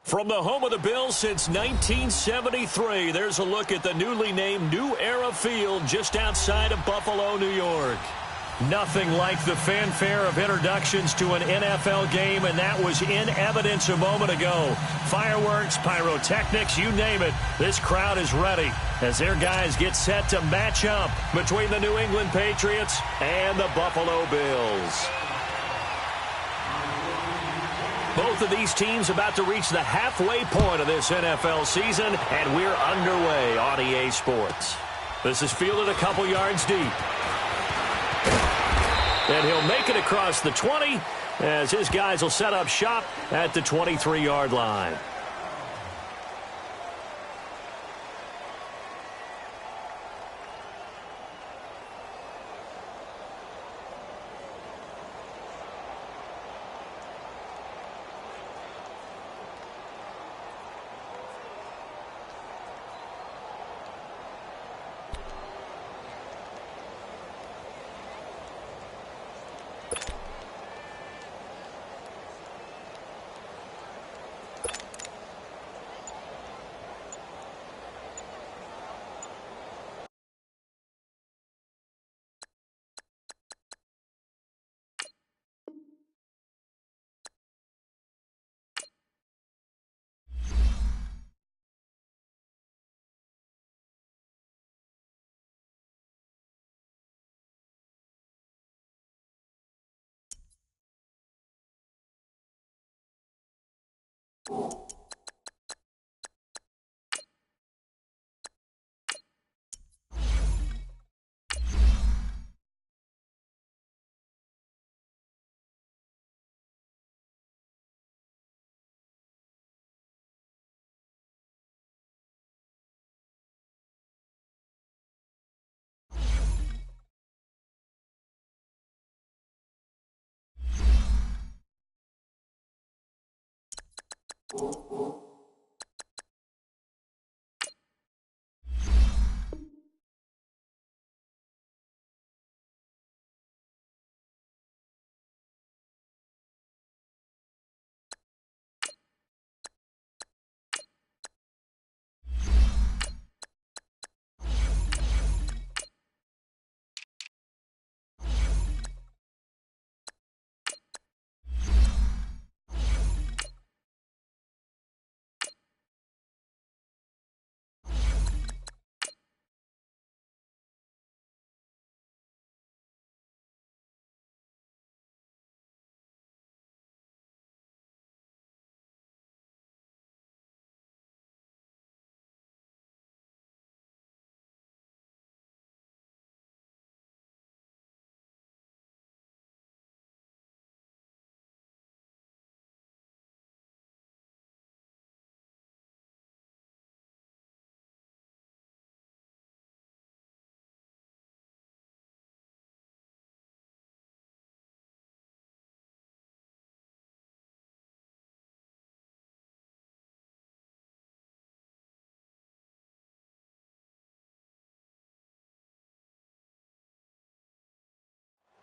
From the home of the Bills since 1973, there's a look at the newly named New Era Field just outside of Buffalo, New York. Nothing like the fanfare of introductions to an NFL game, and that was in evidence a moment ago. Fireworks, pyrotechnics, you name it. This crowd is ready as their guys get set to match up between the New England Patriots and the Buffalo Bills. Both of these teams about to reach the halfway point of this NFL season, and we're underway on EA Sports. This is fielded a couple yards deep. And he'll make it across the 20 as his guys will set up shop at the 23-yard line.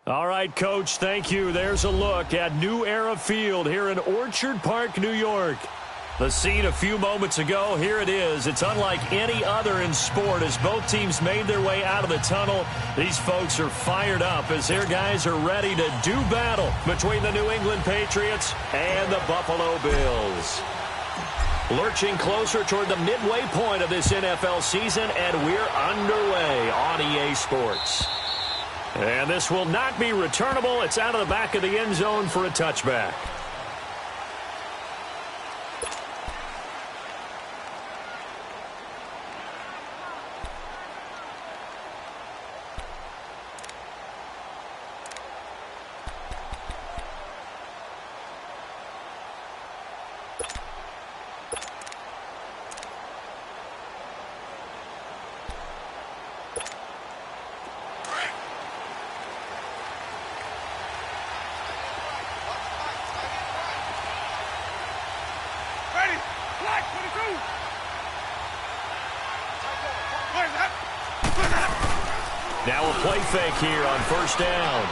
All right, Coach, thank you. There's a look at New Era Field here in Orchard Park, New York. The scene a few moments ago, here it is. It's unlike any other in sport as both teams made their way out of the tunnel. These folks are fired up as their guys are ready to do battle between the New England Patriots and the Buffalo Bills. Lurching closer toward the midway point of this NFL season, and we're underway on EA Sports. And this will not be returnable. It's out of the back of the end zone for a touchback. Now a play fake here on first down.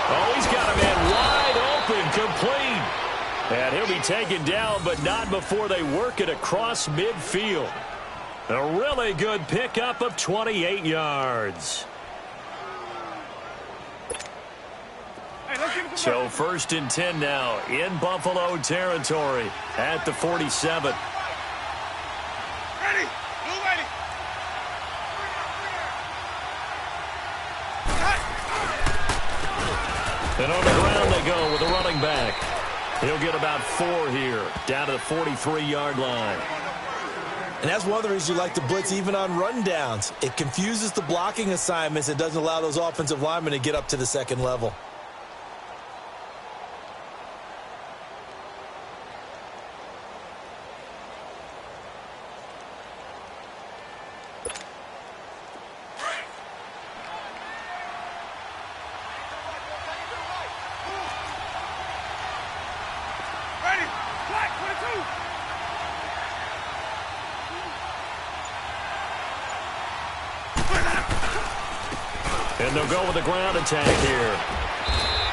Oh, he's got a man wide open, complete. And he'll be taken down, but not before they work it across midfield. A really good pickup of 28 yards. So first and 10 now in Buffalo territory at the 47. And on the ground they go with a running back. He'll get about 4 here, down to the 43-yard line. And that's one of the reasons you like to blitz even on rundowns. It confuses the blocking assignments. It doesn't allow those offensive linemen to get up to the second level. And they'll go with the ground attack here.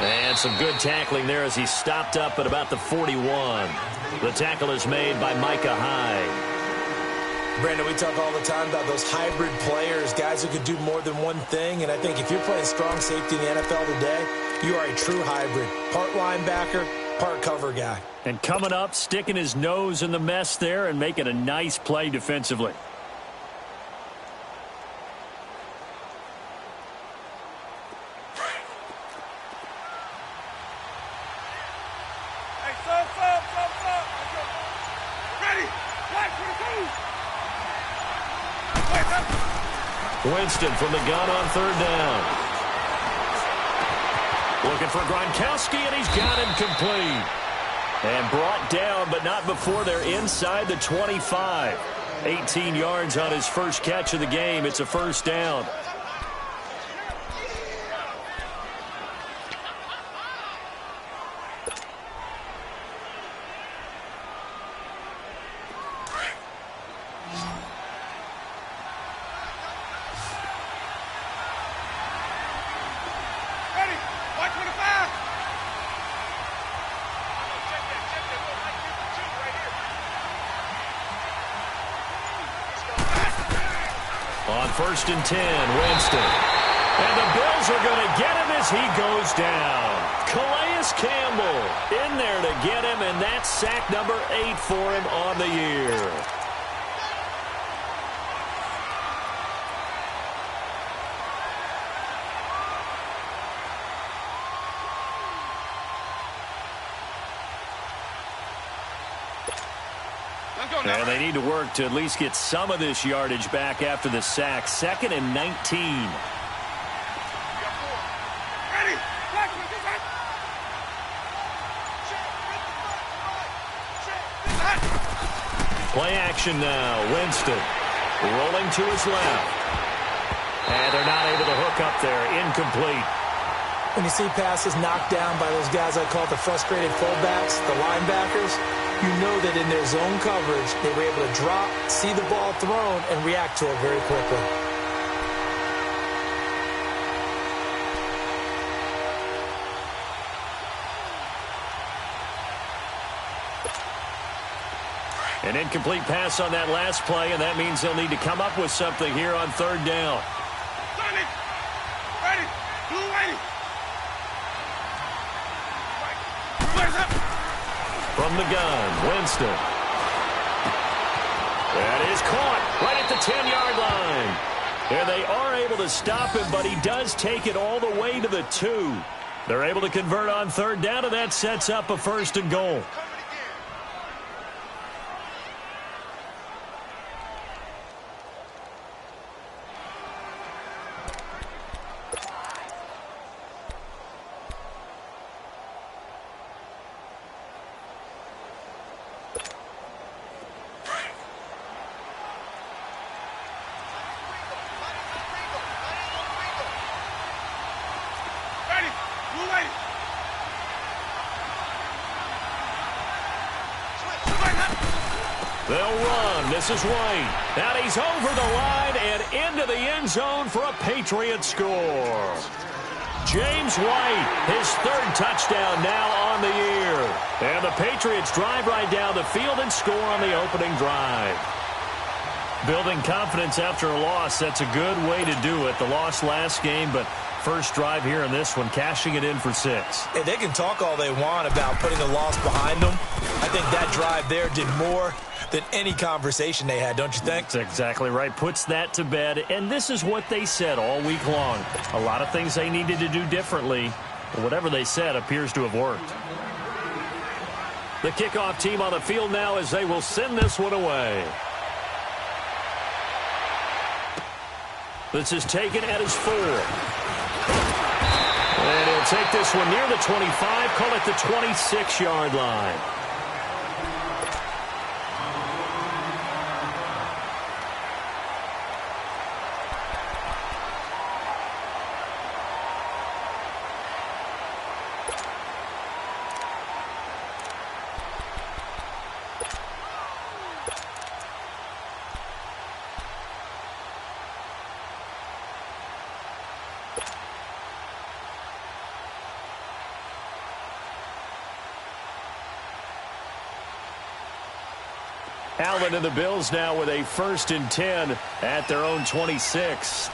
And some good tackling there as he stopped up at about the 41. The tackle is made by Micah Hyde. Brandon, we talk all the time about those hybrid players, guys who can do more than one thing. And I think if you're playing strong safety in the NFL today, you are a true hybrid. Part linebacker, part cover guy. And coming up, sticking his nose in the mess there and making a nice play defensively. Winston from the gun on third down. Looking for Gronkowski, and he's got him complete. And brought down, but not before they're inside the 25. 18 yards on his first catch of the game. It's a first down. On first and 10, Winston. And the Bills are going to get him as he goes down. Calais Campbell in there to get him, and that's sack number 8 for him on the year. And they need to work to at least get some of this yardage back after the sack. 2nd and 19. Play action now. Winston rolling to his left. And they're not able to hook up there. Incomplete. When you see passes knocked down by those guys I call the frustrated fullbacks, the linebackers, you know that in their zone coverage, they were able to drop, see the ball thrown, and react to it very quickly. An incomplete pass on that last play, and that means they'll need to come up with something here on third down. Ready. Blue ready. From the gun, Winston. That is caught right at the 10-yard line. And they are able to stop him, but he does take it all the way to the 2. They're able to convert on third down, and that sets up a 1st and goal. They'll run. This is White. Now he's over the line and into the end zone for a Patriots score. James White, his 3rd touchdown now on the year. And the Patriots drive right down the field and score on the opening drive. Building confidence after a loss, that's a good way to do it. The loss last game, but first drive here in this one, cashing it in for 6. Hey, they can talk all they want about putting a loss behind them. I think that drive there did more than any conversation they had, don't you think? That's exactly right. Puts that to bed. And this is what they said all week long. A lot of things they needed to do differently. But whatever they said appears to have worked. The kickoff team on the field now as they will send this one away. This is taken at his 4. And he'll take this one near the 25, call it the 26-yard line. Allen and the Bills now with a 1st and 10 at their own 26.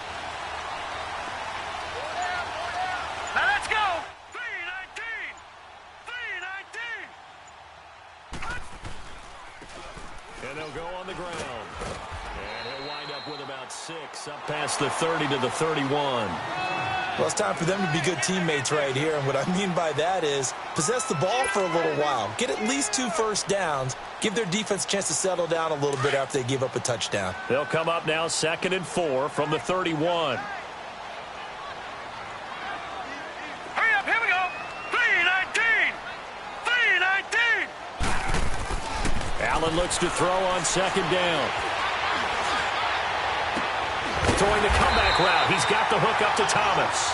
Now let's go. 3-19. And they'll go on the ground. And he'll wind up with about 6 up past the 30 to the 31. Well, it's time for them to be good teammates right here. And what I mean by that is possess the ball for a little while. Get at least 2 first downs. Give their defense a chance to settle down a little bit after they give up a touchdown. They'll come up now 2nd and 4 from the 31. Hurry up, here we go. 3-19. Allen looks to throw on 2nd down. Throwing the comeback route. He's got the hook up to Thomas.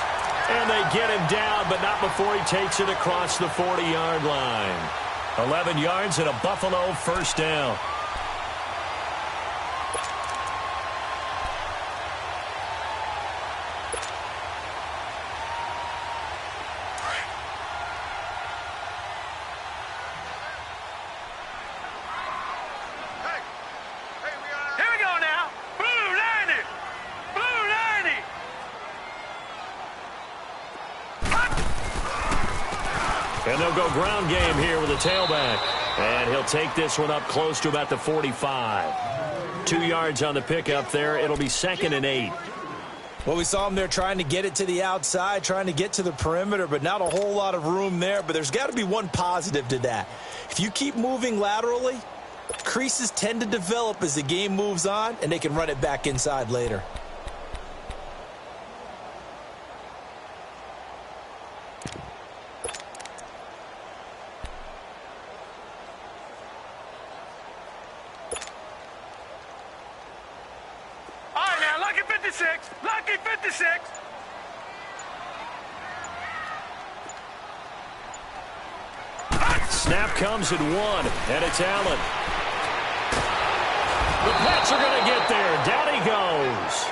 And they get him down, but not before he takes it across the 40-yard line. 11 yards and a Buffalo 1st down. Here we go now. Blue 90. And they'll go ground game here with a tailback. And he'll take this one up close to about the 45. 2 yards on the pickup there. It'll be 2nd and 8. Well, we saw him there trying to get it to the outside, trying to get to the perimeter, but not a whole lot of room there. But there's got to be one positive to that. If you keep moving laterally, creases tend to develop as the game moves on, and they can run it back inside later. Lucky 56. Snap comes at 1, and it's Allen. The Pats are going to get there. Down he goes.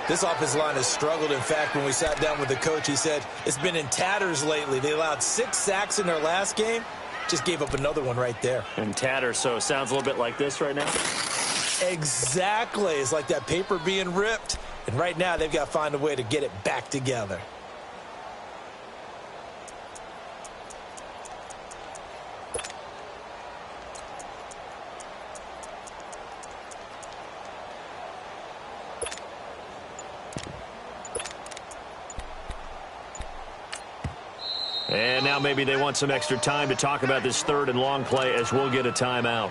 This offensive line has struggled. In fact, when we sat down with the coach, he said it's been in tatters lately. They allowed 6 sacks in their last game. Just gave up another one right there. And tatter, so sounds a little bit like this right now. Exactly. It's like that paper being ripped. And right now, they've got to find a way to get it back together. And now maybe they want some extra time to talk about this third and long play as we'll get a timeout.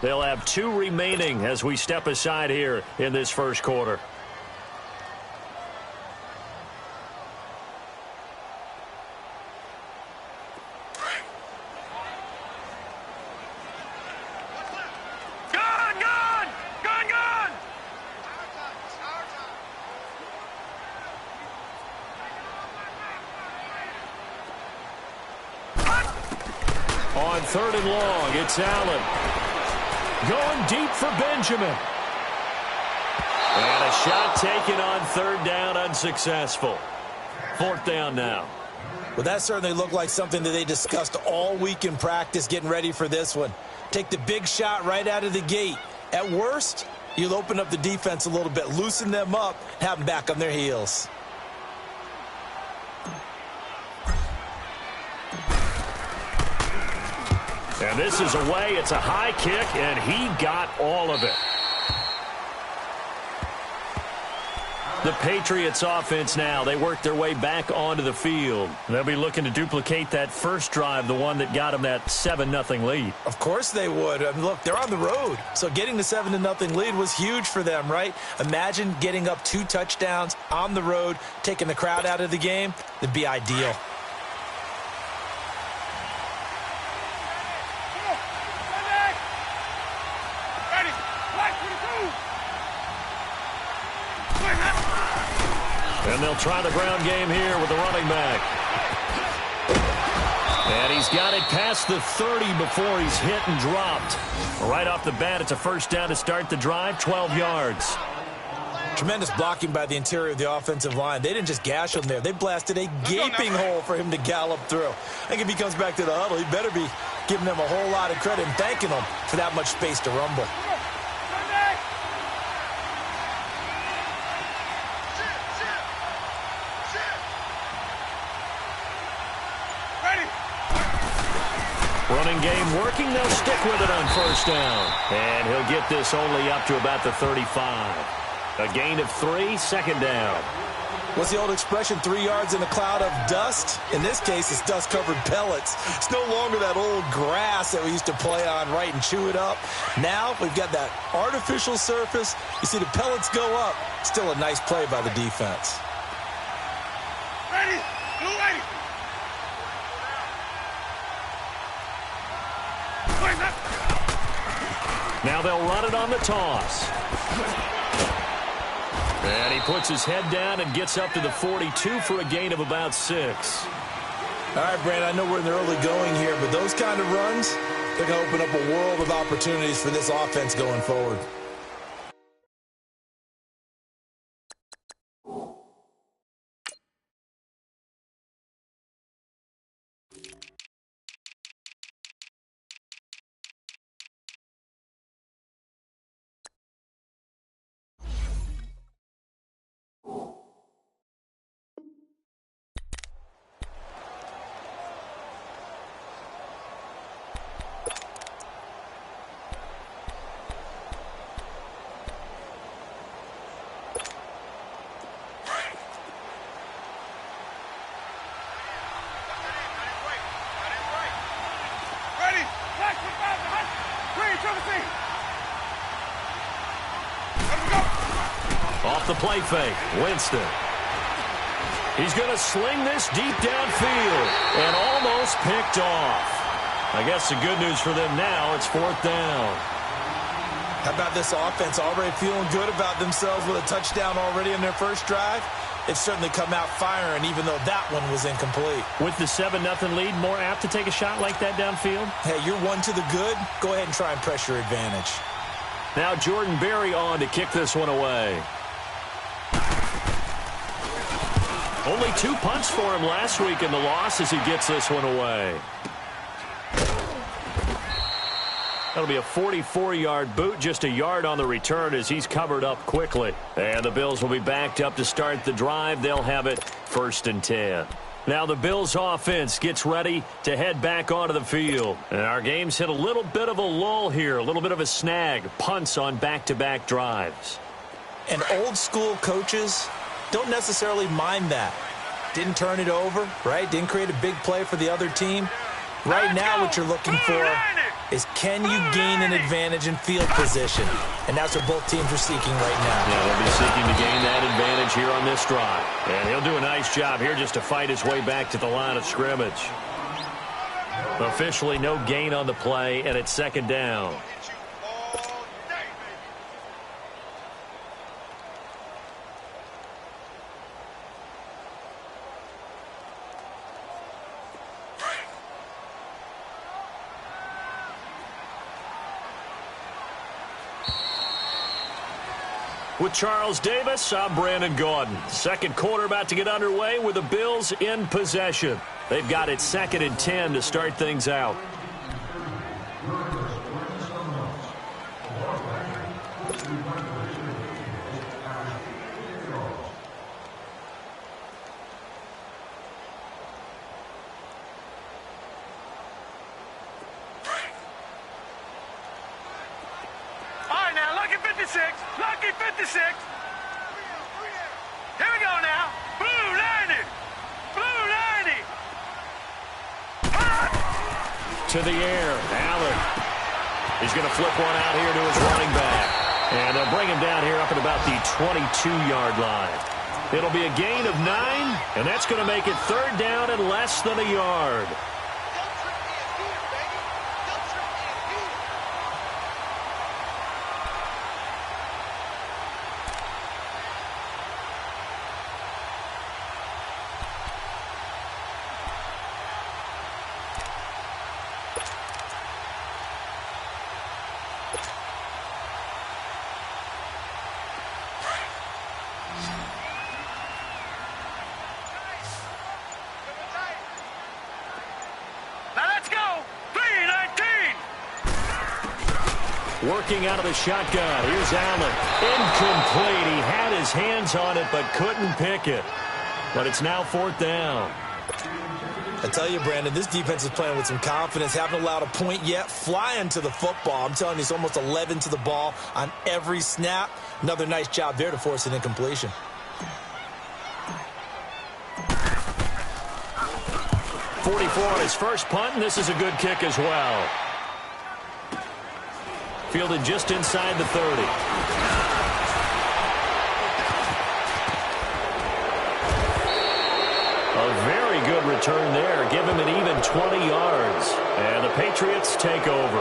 They'll have 2 remaining as we step aside here in this first quarter. On 3rd and long, it's Allen. Going deep for Benjamin. And a shot taken on 3rd down, unsuccessful. 4th down now. Well, that certainly looked like something that they discussed all week in practice getting ready for this one. Take the big shot right out of the gate. At worst, you'll open up the defense a little bit, loosen them up, have them back on their heels. And this is away. It's a high kick, and he got all of it. The Patriots offense now, they work their way back onto the field. They'll be looking to duplicate that first drive, the one that got them that 7-0 lead. Of course they would. I mean, look, they're on the road. So getting the 7-0 lead was huge for them, right? Imagine getting up 2 touchdowns on the road, taking the crowd out of the game. That'd be ideal. And they'll try the ground game here with the running back. And he's got it past the 30 before he's hit and dropped. Right off the bat, it's a first down to start the drive, 12 yards. Tremendous blocking by the interior of the offensive line. They didn't just gash him there. They blasted a gaping hole for him to gallop through. I think if he comes back to the huddle, he better be giving them a whole lot of credit and thanking them for that much space to rumble. Running game working. They'll stick with it on first down. And he'll get this only up to about the 35. A gain of 3, 2nd down. What's the old expression, 3 yards in a cloud of dust? In this case, it's dust-covered pellets. It's no longer that old grass that we used to play on, right, and chew it up. Now we've got that artificial surface. You see the pellets go up. Still a nice play by the defense. Ready, blue 80. Now they'll run it on the toss. And he puts his head down and gets up to the 42 for a gain of about 6. All right, Brandon, I know we're in the early going here, but those kind of runs, they're going to open up a world of opportunities for this offense going forward. Off the play fake, Winston. He's going to sling this deep downfield and almost picked off. I guess the good news for them now, it's 4th down. How about this offense already feeling good about themselves with a touchdown already in their first drive? It's certainly come out firing, even though that one was incomplete. With the 7-0 lead, more apt to take a shot like that downfield? Hey, you're one to the good. Go ahead and try and pressure advantage. Now Jordan Berry on to kick this one away. Only 2 punts for him last week in the loss as he gets this one away. That'll be a 44-yard boot, just a yard on the return as he's covered up quickly. And the Bills will be backed up to start the drive. They'll have it 1st and 10. Now the Bills offense gets ready to head back onto the field. And our game's hit a little bit of a lull here, a little bit of a snag. Punts on back-to-back drives. And old-school coaches don't necessarily mind that. Didn't turn it over, right? Didn't create a big play for the other team. Right now what you're looking for is can you gain an advantage in field position? And that's what both teams are seeking right now. Yeah, they'll be seeking to gain that advantage here on this drive. And he'll do a nice job here just to fight his way back to the line of scrimmage. Officially no gain on the play, and it's 2nd down. With Charles Davis, I'm Brandon Gaudin. Second quarter about to get underway with the Bills in possession. They've got it 2nd and 10 to start things out. Lucky 56. Here we go now. Blue 90. Blue 90. To the air. Allen. He's going to flip one out here to his running back. And they'll bring him down here up at about the 22-yard line. It'll be a gain of 9, and that's going to make it 3rd down and less than a yard. Working out of the shotgun. Here's Allen. Incomplete. He had his hands on it but couldn't pick it. But it's now 4th down. I tell you, Brandon, this defense is playing with some confidence. Haven't allowed a point yet. Flying to the football. I'm telling you, it's almost 11 to the ball on every snap. Another nice job there to force an incompletion. .44 on his first punt, and this is a good kick as well. Fielded just inside the 30. A very good return there. Give him an even 20 yards. And the Patriots take over.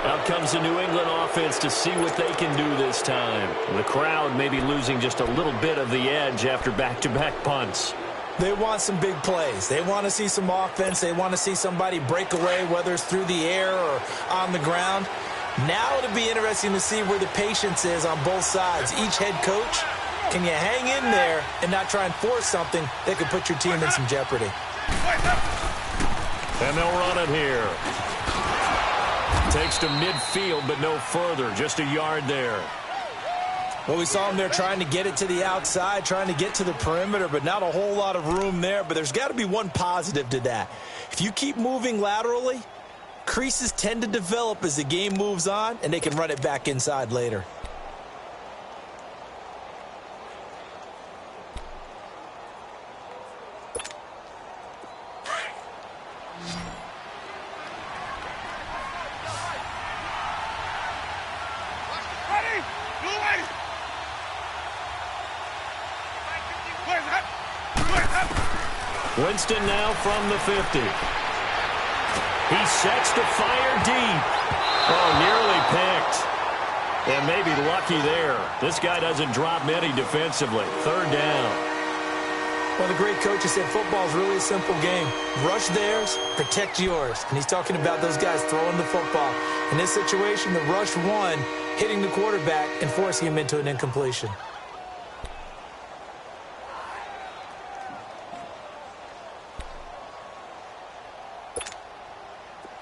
Out comes the New England offense to see what they can do this time. The crowd may be losing just a little bit of the edge after back-to-back punts. They want some big plays. They want to see some offense. They want to see somebody break away, whether it's through the air or on the ground. Now it'll be interesting to see where the patience is on both sides. Each head coach, can you hang in there and not try and force something that could put your team in some jeopardy? And they'll run it here. Takes to midfield, but no further. Just a yard there. Well, we saw him there trying to get it to the outside, trying to get to the perimeter, but not a whole lot of room there. But there's got to be one positive to that. If you keep moving laterally, creases tend to develop as the game moves on, and they can run it back inside later. Winston now from the 50. He sets to fire deep. Oh, nearly picked. And maybe lucky there. This guy doesn't drop many defensively. 3rd down. Well, the great coach has said football is really a simple game. Rush theirs, protect yours. And he's talking about those guys throwing the football. In this situation, the rush one, hitting the quarterback and forcing him into an incompletion.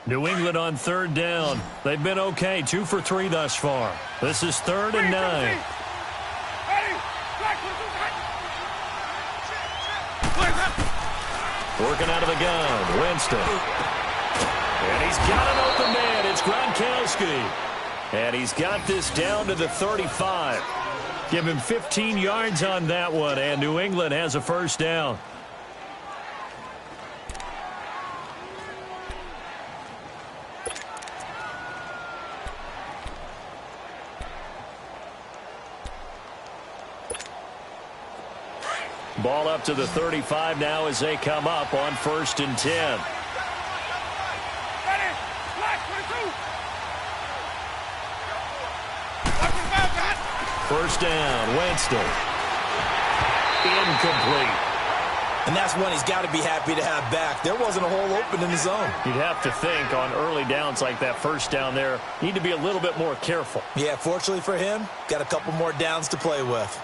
New England on third down. They've been okay, 2 for 3 thus far. This is 3rd and 9. Working out of the gun, Winston. And he's got an open man. It's Gronkowski. And he's got this down to the 35. Give him 15 yards on that one, and New England has a first down. Ball up to the 35 now as they come up on 1st and 10. First down, Winston. Incomplete. And that's one he's got to be happy to have back. There wasn't a hole open in the zone. You'd have to think on early downs like that first down there, need to be a little bit more careful. Yeah, fortunately for him, got a couple more downs to play with.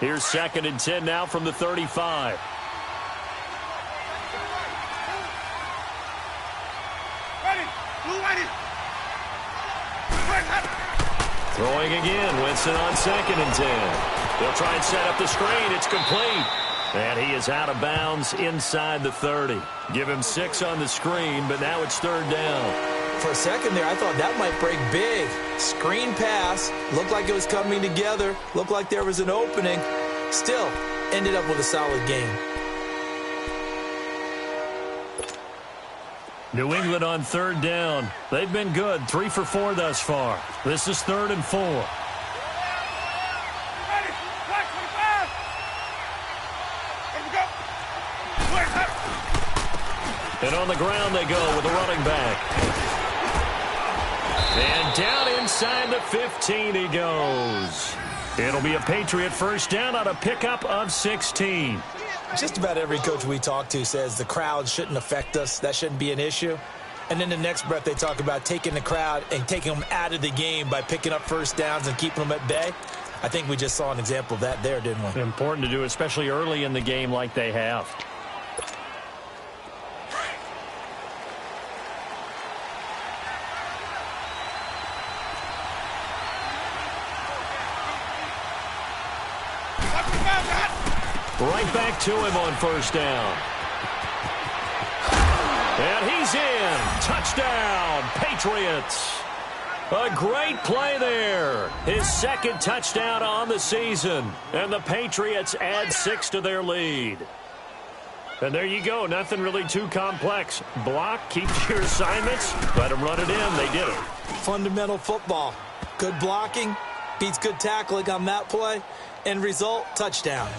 Here's 2nd and 10 now from the 35. Throwing again, Winston on 2nd and 10. They'll try and set up the screen. It's complete. And he is out of bounds inside the 30. Give him 6 on the screen, but now it's 3rd down. For a second there, I thought that might break big. Screen pass. Looked like it was coming together. Looked like there was an opening. Still, ended up with a solid game. New England on 3rd down. They've been good, 3 for 4 thus far. This is 3rd and 4. And on the ground they go with the running back. And down inside the 15 he goes. It'll be a Patriot first down on a pickup of 16. Just about every coach we talk to says the crowd shouldn't affect us. That shouldn't be an issue. And then the next breath they talk about taking the crowd and taking them out of the game by picking up first downs and keeping them at bay. I think we just saw an example of that there, didn't we? Important to do, especially early in the game like they have. Right back to him on first down. And he's in. Touchdown, Patriots. A great play there. His 2nd touchdown on the season. And the Patriots add 6 to their lead. And there you go. Nothing really too complex. Block, keep your assignments, let them run it in. They did it. Fundamental football. Good blocking, beats good tackling on that play. End result, touchdown.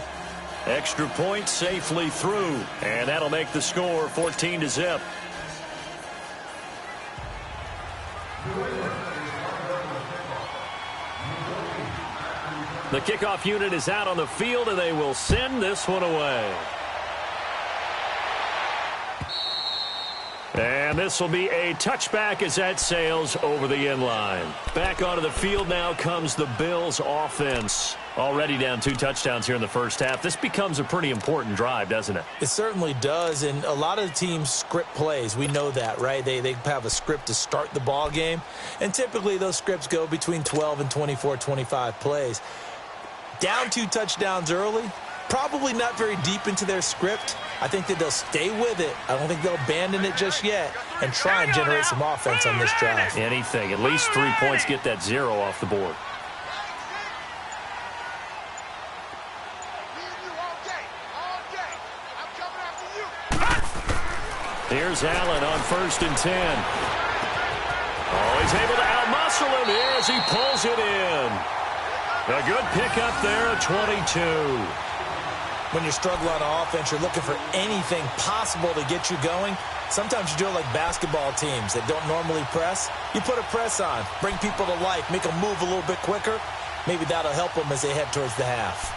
Extra point safely through, and that'll make the score 14-0. The kickoff unit is out on the field, and they will send this one away. And this will be a touchback as that sails over the end line. Back onto the field now comes the Bills offense. Already down 2 touchdowns here in the first half. This becomes a pretty important drive, doesn't it? It certainly does, and a lot of the teams script plays. We know that, right? They have a script to start the ball game, and typically those scripts go between 12 and 24, 25 plays. Down 2 touchdowns early, probably not very deep into their script. I think that they'll stay with it. I don't think they'll abandon it just yet and try and generate some offense on this drive. Anything. At least 3 points, get that 0 off the board. Here's Allen on 1st and 10. Oh, he's able to outmuscle him here as he pulls it in. A good pickup there at 22. When you're struggling on offense, you're looking for anything possible to get you going. Sometimes you do it like basketball teams that don't normally press. You put a press on, bring people to life, make them move a little bit quicker. Maybe that'll help them as they head towards the half.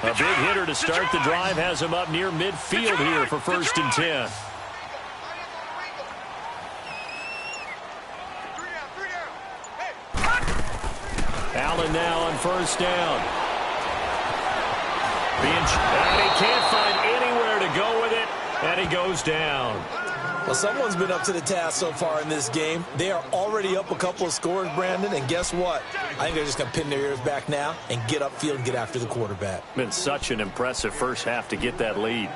A big hitter to start the drive has him up near midfield here for 1st and 10. Allen now on 1st down. And he can't find anywhere to go with it, and he goes down. Well, someone's been up to the task so far in this game. They are already up a couple of scores, Brandon, and guess what? I think they're just going to pin their ears back now and get upfield and get after the quarterback. Been such an impressive first half to get that lead.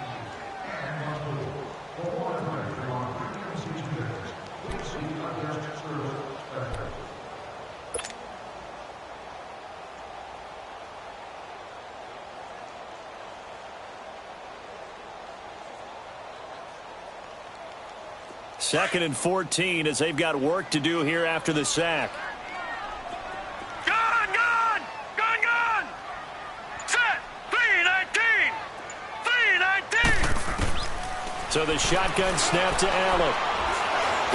Second and 14 as they've got work to do here after the sack. Gone! Set! 3-19! 3-19! So the shotgun snap to Allen.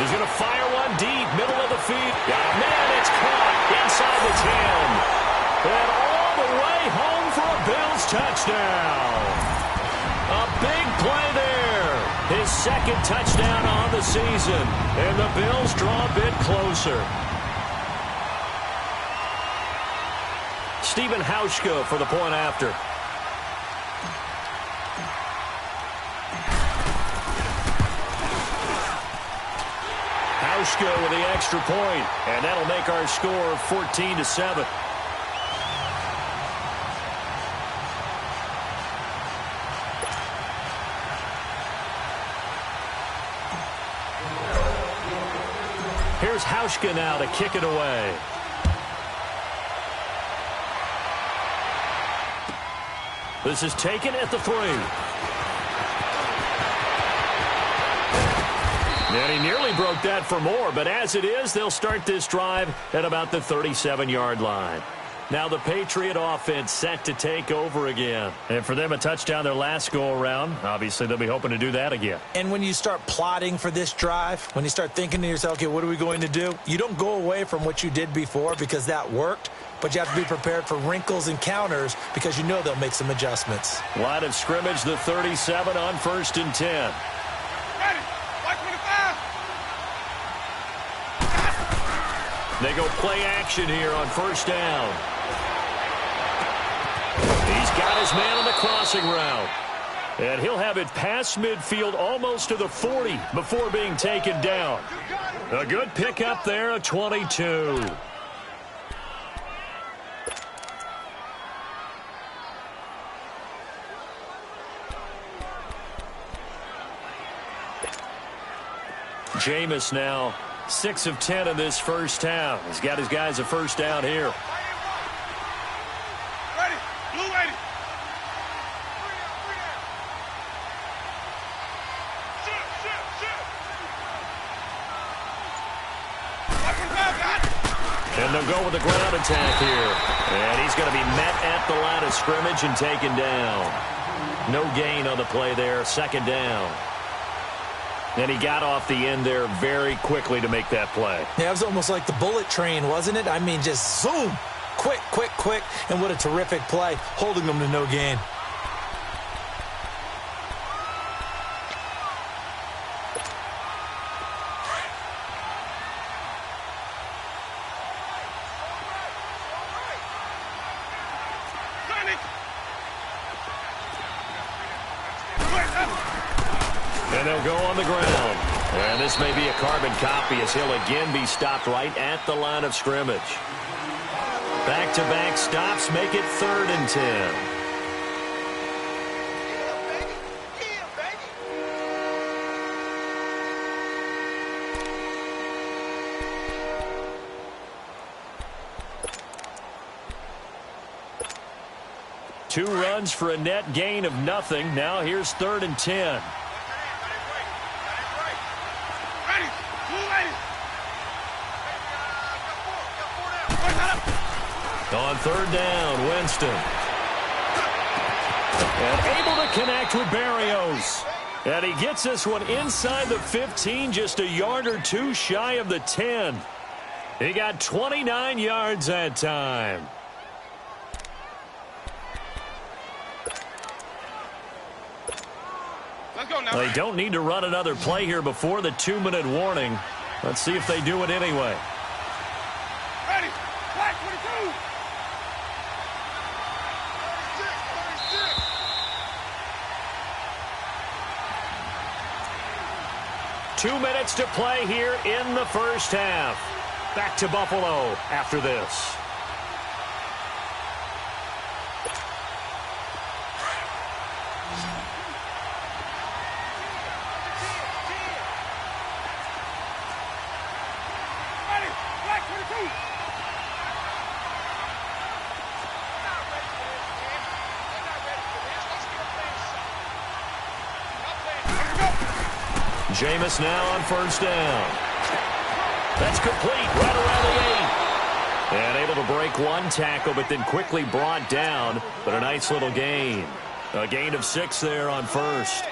He's going to fire one deep, middle of the field. Oh, man, it's caught inside the 10. And all the way home for a Bills touchdown. A big play there. His second touchdown on the season. And the Bills draw a bit closer. Stephen Hauschka for the point after. Hauschka with the extra point, and that'll make our score 14-7. Here's Hauschka now to kick it away. This is taken at the 3. And he nearly broke that for more, but as it is, they'll start this drive at about the 37-yard line. Now the Patriot offense set to take over again. And for them, a touchdown their last go-around. Obviously, they'll be hoping to do that again. And when you start plotting for this drive, when you start thinking to yourself, okay, what are we going to do? You don't go away from what you did before because that worked, but you have to be prepared for wrinkles and counters because you know they'll make some adjustments. Line of scrimmage, the 37 on 1st and 10. They go play action here on 1st down. He's got his man on the crossing route. And he'll have it past midfield almost to the 40 before being taken down. A good pickup there at 22. Jameis now 6 of 10 in this first half. He's got his guys a first down here. Ready. Blue ready. And they'll go with the ground attack here. And he's going to be met at the line of scrimmage and taken down. No gain on the play there. 2nd down. And he got off the end there very quickly to make that play. Yeah, it was almost like the bullet train, wasn't it? I mean, just zoom. Quick. And what a terrific play, holding them to no gain. And they'll go on the ground. And this may be a carbon copy as he'll again be stopped right at the line of scrimmage. Back-to-back stops make it 3rd and 10. Two runs for a net gain of nothing. Now here's 3rd and 10. On 3rd down, Winston. And able to connect with Berrios. And he gets this one inside the 15, just a yard or two shy of the 10. He got 29 yards that time. They don't need to run another play here before the 2-minute warning. Let's see if they do it anyway. Ready. Flag 22. 2 minutes to play here in the first half. Back to Buffalo after this. Ready. Flag 22. Jameis now on first down. That's complete right around the 8. And able to break one tackle, but then quickly brought down. But a nice little gain. A gain of 6 there on first.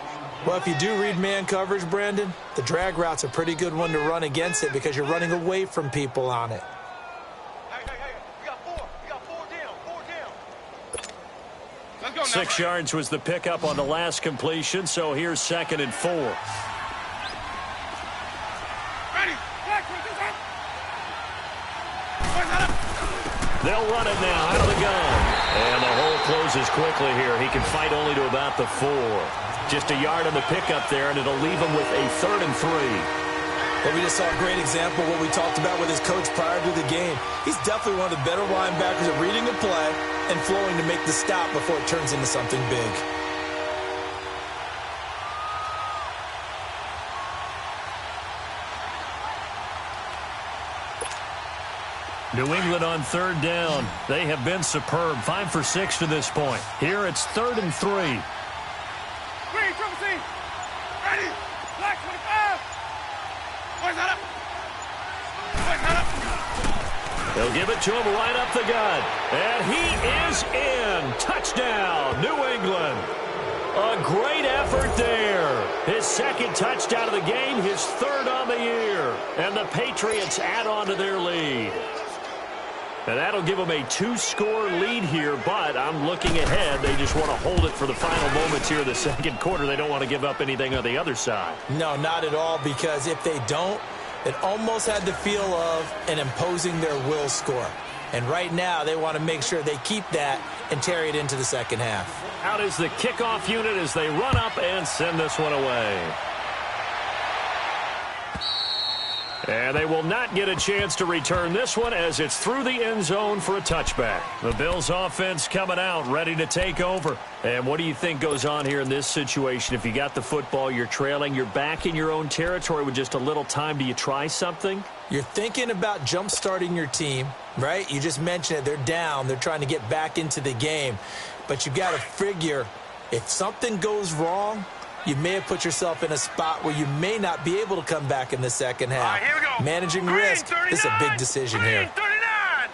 Well, if you do read man coverage, Brandon, the drag route's a pretty good one to run against it because you're running away from people on it. Hey. We got 4. We got 4 down. 4 down. Let's go now. 6 yards was the pickup on the last completion, so here's 2nd and 4. Ready. Flag 22. Boys, out up. They'll run it now out of the gun. And the hole closes quickly here. He can fight only to about the 4. Just a yard on the pickup there, and it'll leave him with a 3rd and 3. Well, we just saw a great example of what we talked about with his coach prior to the game. He's definitely one of the better linebackers at reading a play and flowing to make the stop before it turns into something big. New England on 3rd down. They have been superb. 5 for 6 to this point. Here it's 3rd and 3. Green, triple C. Ready. Flag 25. Boys, out up. Boys, out up. They'll give it to him right up the gut. And he is in. Touchdown, New England. A great effort there. His 2nd touchdown of the game, his 3rd on the year. And the Patriots add on to their lead. And that'll give them a 2-score lead here, but I'm looking ahead. They just want to hold it for the final moments here in the 2nd quarter. They don't want to give up anything on the other side. No, not at all, because if they don't, it almost had the feel of an imposing their will score. And right now, they want to make sure they keep that and carry it into the 2nd half. Out is the kickoff unit as they run up and send this one away. And they will not get a chance to return this one as it's through the end zone for a touchback. The Bills offense coming out, ready to take over. And what do you think goes on here in this situation? If you got the football, you're trailing, you're back in your own territory with just a little time. Do you try something? You're thinking about jump-starting your team, right? You just mentioned it. They're down. They're trying to get back into the game. But you got to figure if something goes wrong, you may have put yourself in a spot where you may not be able to come back in the 2nd half. All right, here we go. Managing Green, risk, 39. this is a big decision Green, here. 39.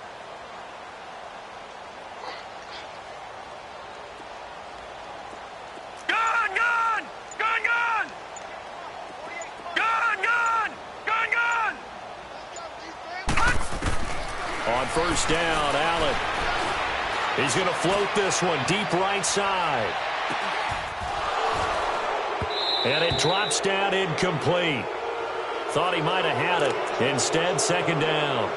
Gun, gun. Gun, gun. Gun, gun. Gun, gun. On first down, Allen. He's going to float this one deep right side. And it drops down incomplete. Thought he might have had it. Instead, 2nd down.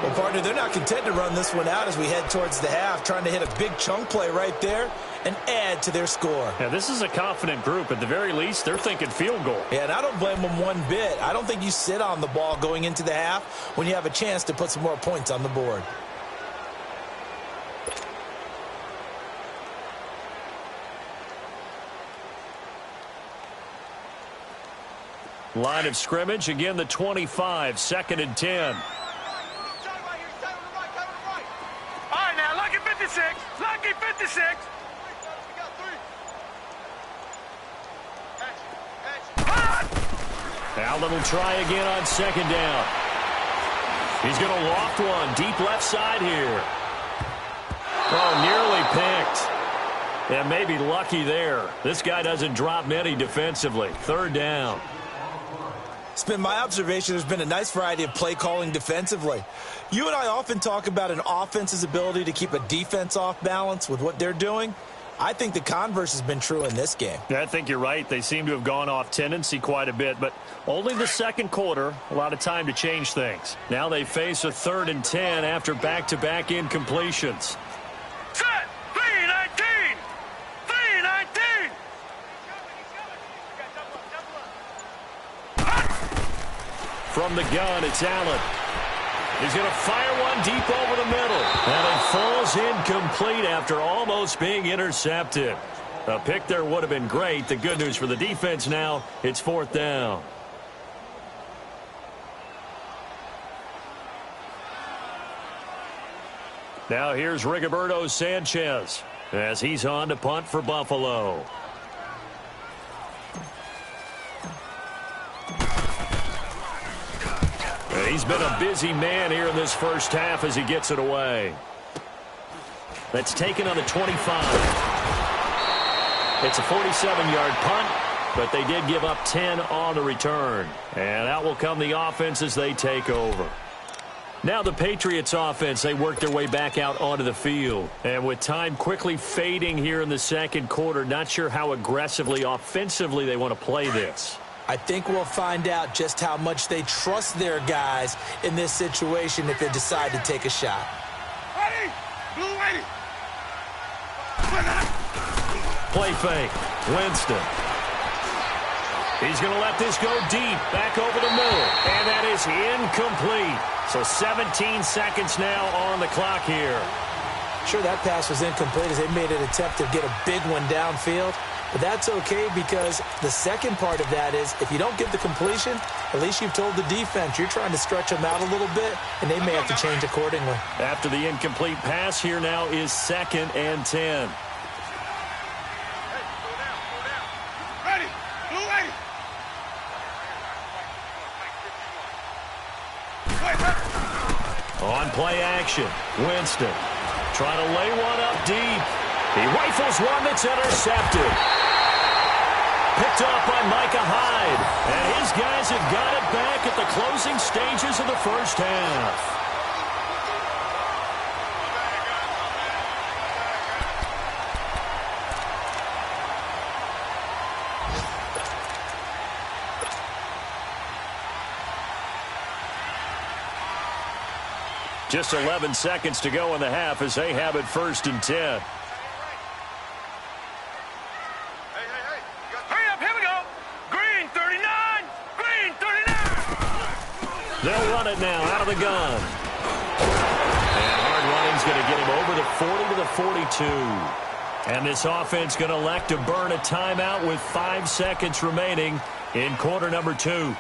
Well, partner, they're not content to run this one out as we head towards the half, trying to hit a big chunk play right there and add to their score. Yeah, this is a confident group. At the very least, they're thinking field goal. Yeah, and I don't blame them one bit. I don't think you sit on the ball going into the half when you have a chance to put some more points on the board. Line of scrimmage, again the 25, 2nd and 10. All right, now, lucky 56. Lucky 56. Allen will try again on 2nd down. He's going to loft one deep left side here. Oh, nearly picked. And maybe lucky there. This guy doesn't drop many defensively. 3rd down. It's been my observation there's been a nice variety of play calling defensively. You and I often talk about an offense's ability to keep a defense off balance with what they're doing. I think the converse has been true in this game. Yeah, I think you're right. They seem to have gone off tendency quite a bit, but only the second quarter, a lot of time to change things. Now they face a 3rd and 10 after back-to-back incompletions. Set! 3-19! 3-19! From the gun, it's Allen. He's going to fire one deep over the middle. And it falls incomplete after almost being intercepted. A pick there would have been great. The good news for the defense now, it's 4th down. Now here's Rigoberto Sanchez as he's on to punt for Buffalo. He's been a busy man here in this first half as he gets it away. That's taken on the 25. It's a 47-yard punt, but they did give up 10 on the return. And out will come the offense as they take over. Now the Patriots offense, they work their way back out onto the field. And with time quickly fading here in the second quarter, not sure how aggressively, offensively they want to play this. I think we'll find out just how much they trust their guys in this situation if they decide to take a shot. Ready? Blue ready. Play fake. Winston. He's going to let this go deep, back over the middle. And that is incomplete. So 17 seconds now on the clock here. Sure, that pass was incomplete as they made an attempt to get a big one downfield. But that's okay because the second part of that is if you don't get the completion, at least you've told the defense you're trying to stretch them out a little bit, and they may have to change accordingly. After the incomplete pass, here now is 2nd and 10. Ready? Blue ready. On play action, Winston trying to lay one up deep. He rifles one that's intercepted. Picked off by Micah Hyde. And his guys have got it back at the closing stages of the first half. Just 11 seconds to go in the half as they have it 1st and 10. They'll run it now out of the gun. And hard running's going to get him over the 40 to the 42. And this offense going to elect to burn a timeout with 5 seconds remaining in quarter number 2.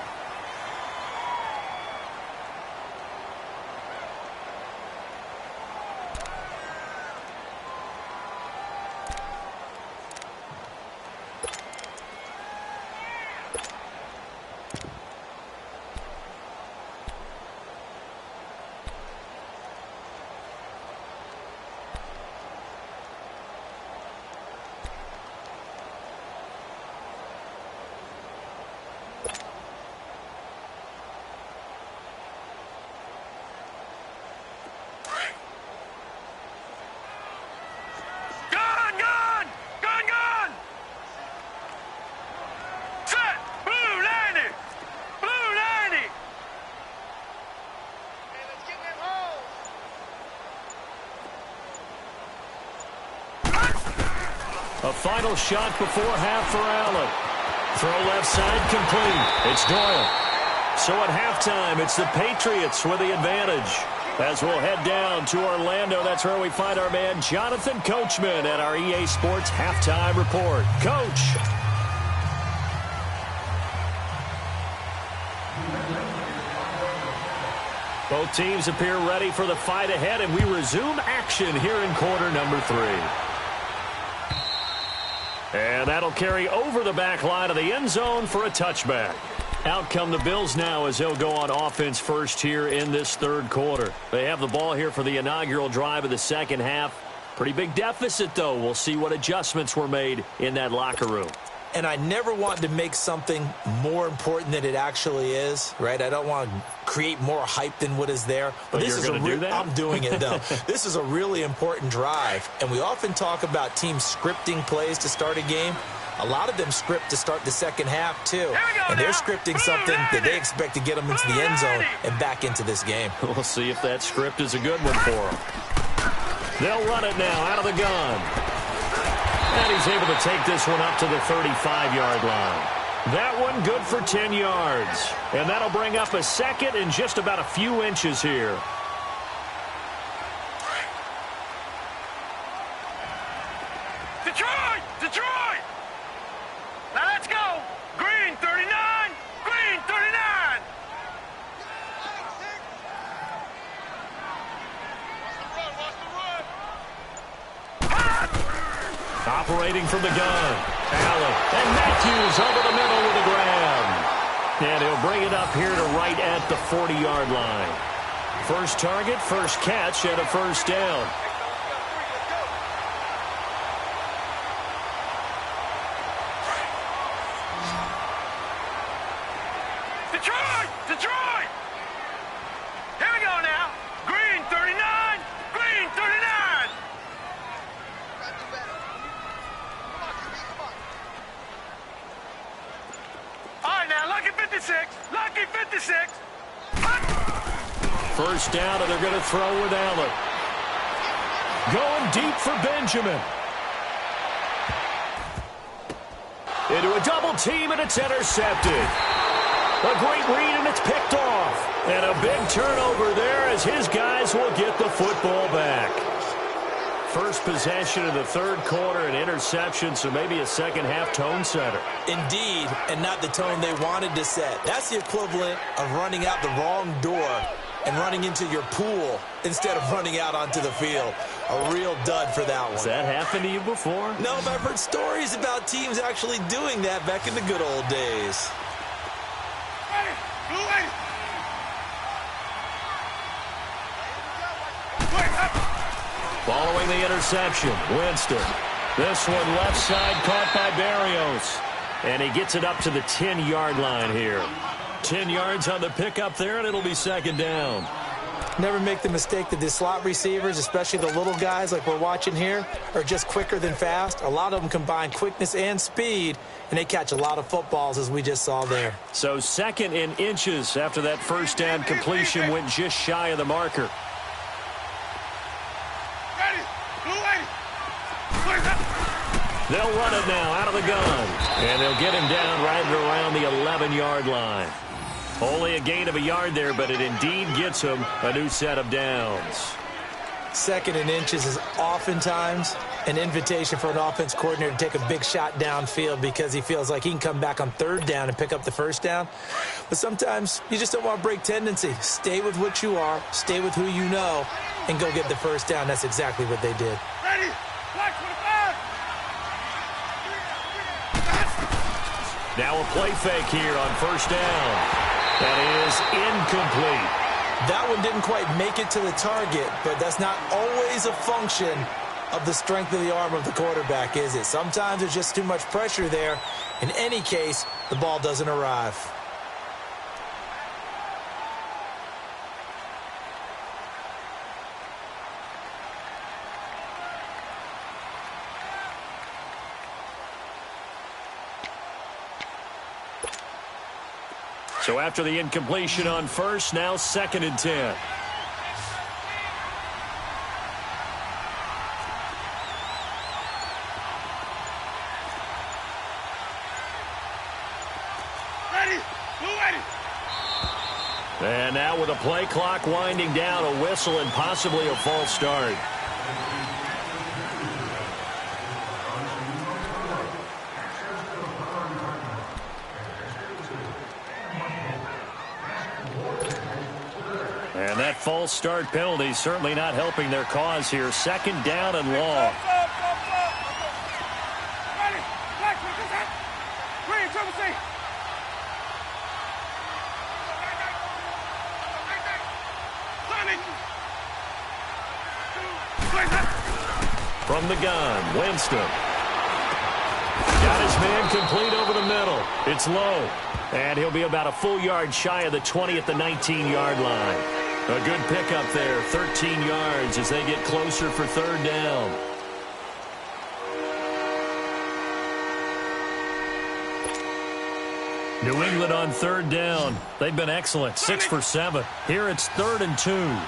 A final shot before half for Allen. Throw left side complete. It's Doyle. So at halftime, it's the Patriots with the advantage. As we'll head down to Orlando, that's where we find our man Jonathan Coachman at our EA Sports Halftime Report. Coach. Both teams appear ready for the fight ahead, and we resume action here in quarter number 3. And that'll carry over the back line of the end zone for a touchback. Out come the Bills now as they'll go on offense first here in this third quarter. They have the ball here for the inaugural drive of the second half. Pretty big deficit, though. We'll see what adjustments were made in that locker room. and I never want to make something more important than it actually is, right? I don't want to create more hype than what is there. But this is I'm doing it, though. This is a really important drive, and we often talk about teams scripting plays to start a game. A lot of them script to start the second half, too. And they're scripting something that they expect to get them into the end zone and back into this game. We'll see if that script is a good one for them. They'll run it now out of the gun. And he's able to take this one up to the 35-yard line. That one good for 10 yards. And that'll bring up a second in just about a few inches here. Detroit! Detroit! Now let's go! Green 39! Green 39! Operating from the gun. Allen and Matthews over the middle with a grab. And he'll bring it up here to right at the 40-yard line. First target, first catch, and a first down. Detroit! Detroit! Here we go now. Green 39! Green 39! All right, now, lucky 56. Lucky 56. First down, and they're going to throw with Allen. Going deep for Benjamin. Into a double team, and it's intercepted. A great read, and it's picked off. And a big turnover there as his guys will get the football back. First possession of the third quarter, an interception, so maybe a second-half tone setter. Indeed, and not the tone they wanted to set. That's the equivalent of running out the wrong door and running into your pool instead of running out onto the field. A real dud for that one. Has that happened to you before? No, but I've heard stories about teams actually doing that back in the good old days. Following the interception, Winston. This one left side caught by Berrios. And he gets it up to the 10-yard line here. 10 yards on the pickup there, and it'll be second down. Never make the mistake that the slot receivers, especially the little guys like we're watching here, are just quicker than fast. A lot of them combine quickness and speed, and they catch a lot of footballs, as we just saw there. So second in inches after that first down completion went just shy of the marker. They'll run it now out of the gun. And they'll get him down right around the 11-yard line. Only a gain of a yard there, but it indeed gets him a new set of downs. Second in inches is oftentimes an invitation for an offense coordinator to take a big shot downfield because he feels like he can come back on third down and pick up the first down. But sometimes you just don't want to break tendency. Stay with what you are, stay with who you know, and go get the first down. That's exactly what they did. Ready? Black 25! Now a play fake here on first down. That is incomplete. That one didn't quite make it to the target, but that's not always a function of the strength of the arm of the quarterback, is it? Sometimes there's just too much pressure there. In any case, the ball doesn't arrive. So after the incompletion on first, now second and 10. Ready? Ready? And now with a play clock winding down, a whistle and possibly a false start. And that false start penalty certainly not helping their cause here. Second down and long. Ready? Black 25! Green, triple C! From the gun, Winston. Got his man complete over the middle. It's low. And he'll be about a full yard shy of the 20 at the 19-yard line. A good pickup there, 13 yards as they get closer for third down. New England on third down. They've been excellent, 6 for 7. Here it's 3rd and 2.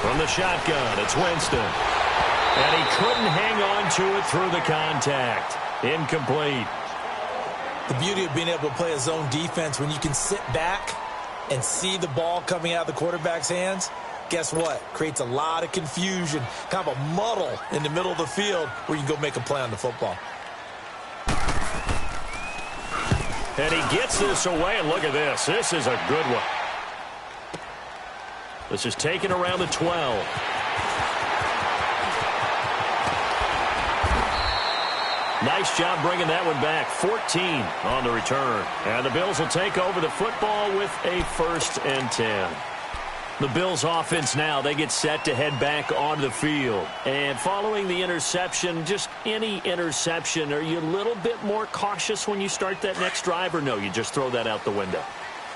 From the shotgun, it's Winston. And he couldn't hang on to it through the contact. Incomplete. The beauty of being able to play a zone defense when you can sit back and see the ball coming out of the quarterback's hands, guess what? Creates a lot of confusion, kind of a muddle in the middle of the field where you can go make a play on the football. And he gets this away, and look at this. This is a good one. This is taken around the 12. Nice job bringing that one back. 14 on the return. And the Bills will take over the football with a 1st and 10. The Bills offense now, they get set to head back onto the field. And following the interception, just any interception, are you a little bit more cautious when you start that next drive, or no, you just throw that out the window?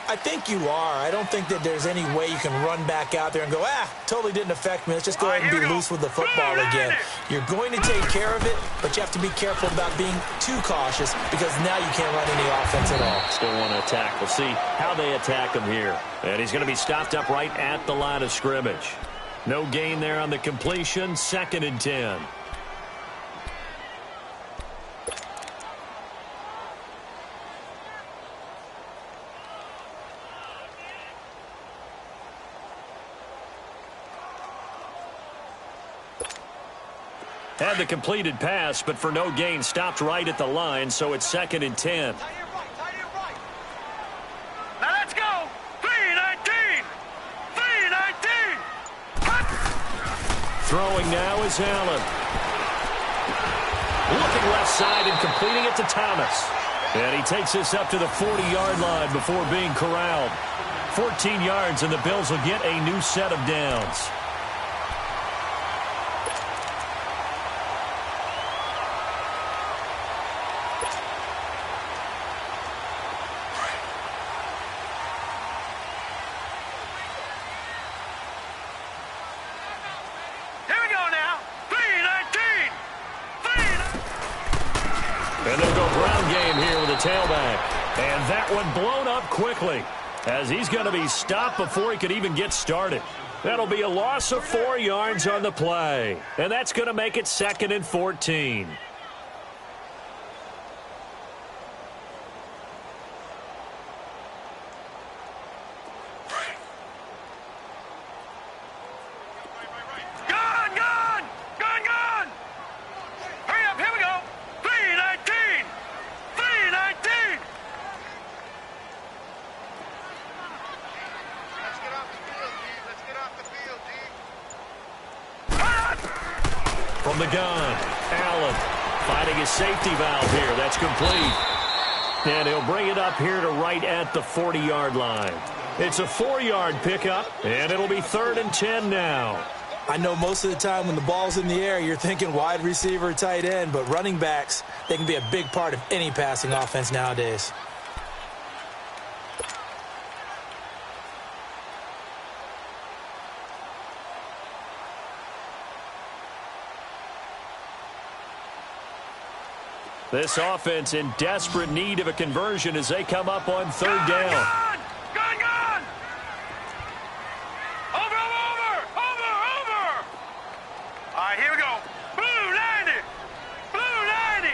I think you are. I don't think that there's any way you can run back out there and go, totally didn't affect me. Let's just go ahead and be loose with the football again. You're going to take care of it, but you have to be careful about being too cautious because now you can't run any offense at all. Still want to attack. We'll see how they attack him here. And he's going to be stopped up right at the line of scrimmage. No gain there on the completion. 2nd and 10. Had the completed pass, but for no gain, stopped right at the line, so it's 2nd and 10. Now let's go. 3-19. 3-19. Throwing now is Allen. Looking left side and completing it to Thomas. And he takes this up to the 40-yard line before being corralled. 14 yards, and the Bills will get a new set of downs. And they'll go ground game here with a tailback. And that one blown up quickly as he's going to be stopped before he could even get started. That'll be a loss of 4 yards on the play. And that's going to make it 2nd and 14. From the gun, Allen finding his safety valve here. That's complete. And he'll bring it up here to right at the 40-yard line. It's a 4-yard pickup, and it'll be 3rd and 10 now. I know most of the time when the ball's in the air, you're thinking wide receiver, tight end, but running backs, they can be a big part of any passing offense nowadays. This offense in desperate need of a conversion as they come up on 3rd down. Gun! Over! All right, here we go. Blue 90! Blue 90!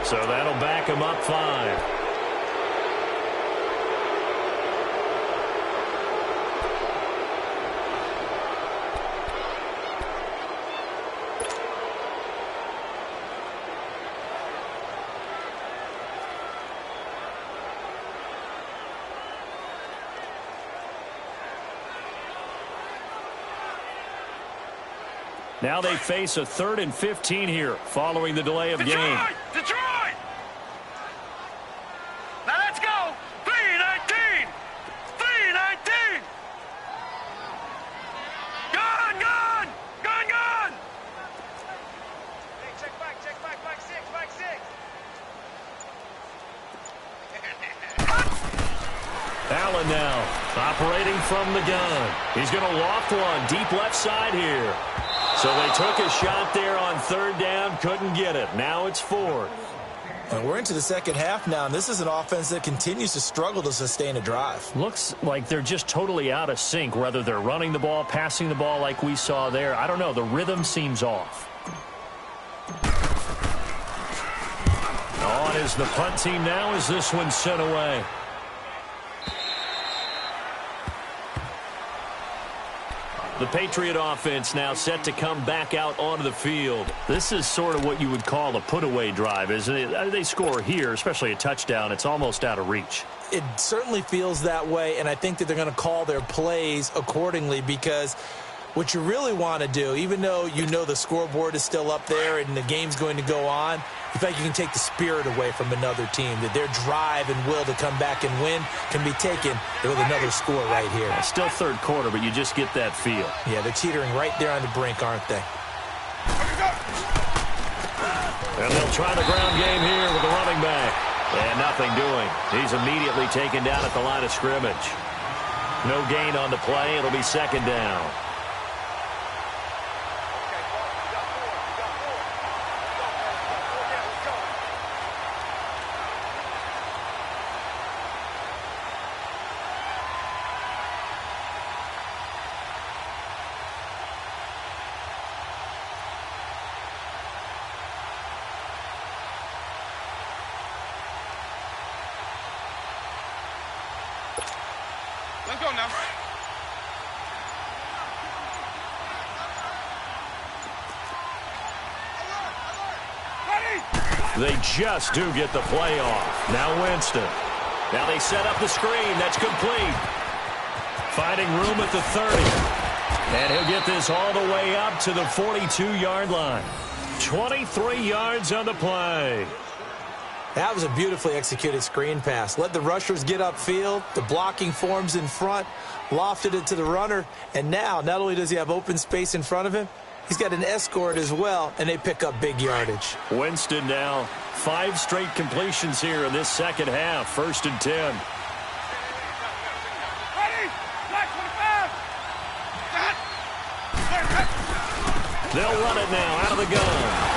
So that'll back him up 5. Now they face a 3rd and 15 here following the delay of game. Detroit! Now let's go! 3-19! 3-19! Gun! Gun! Gun! Gun! Hey, check back 6. Allen now operating from the gun. He's going to loft one deep left side here. So they took a shot there on 3rd down, couldn't get it. Now it's 4th. And we're into the second half now, and this is an offense that continues to struggle to sustain a drive. Looks like they're just totally out of sync, whether they're running the ball, passing the ball like we saw there. I don't know. The rhythm seems off. On is the punt team now as this one's sent away. The Patriot offense now set to come back out onto the field. This is sort of what you would call a put-away drive, isn't it? They score here, especially a touchdown. It's almost out of reach. It certainly feels that way, and I think that they're going to call their plays accordingly, because what you really want to do, even though you know the scoreboard is still up there and the game's going to go on, you feel like you can take the spirit away from another team, that their drive and will to come back and win can be taken with another score right here. It's still 3rd quarter, but you just get that feel. Yeah, they're teetering right there on the brink, aren't they? And they'll try the ground game here with the running back. And nothing doing. He's immediately taken down at the line of scrimmage. No gain on the play. It'll be 2nd down. Let's go now. They just do get the play off. Now Winston. Now they set up the screen. That's complete. Finding room at the 30. And he'll get this all the way up to the 42-yard line. 23 yards on the play. That was a beautifully executed screen pass. Let the rushers get upfield. The blocking forms in front. Lofted it to the runner. And now, not only does he have open space in front of him, he's got an escort as well, and they pick up big yardage. Winston now 5 straight completions here in this second half. 1st and 10. Ready? Black 25. They'll run it now out of the gun.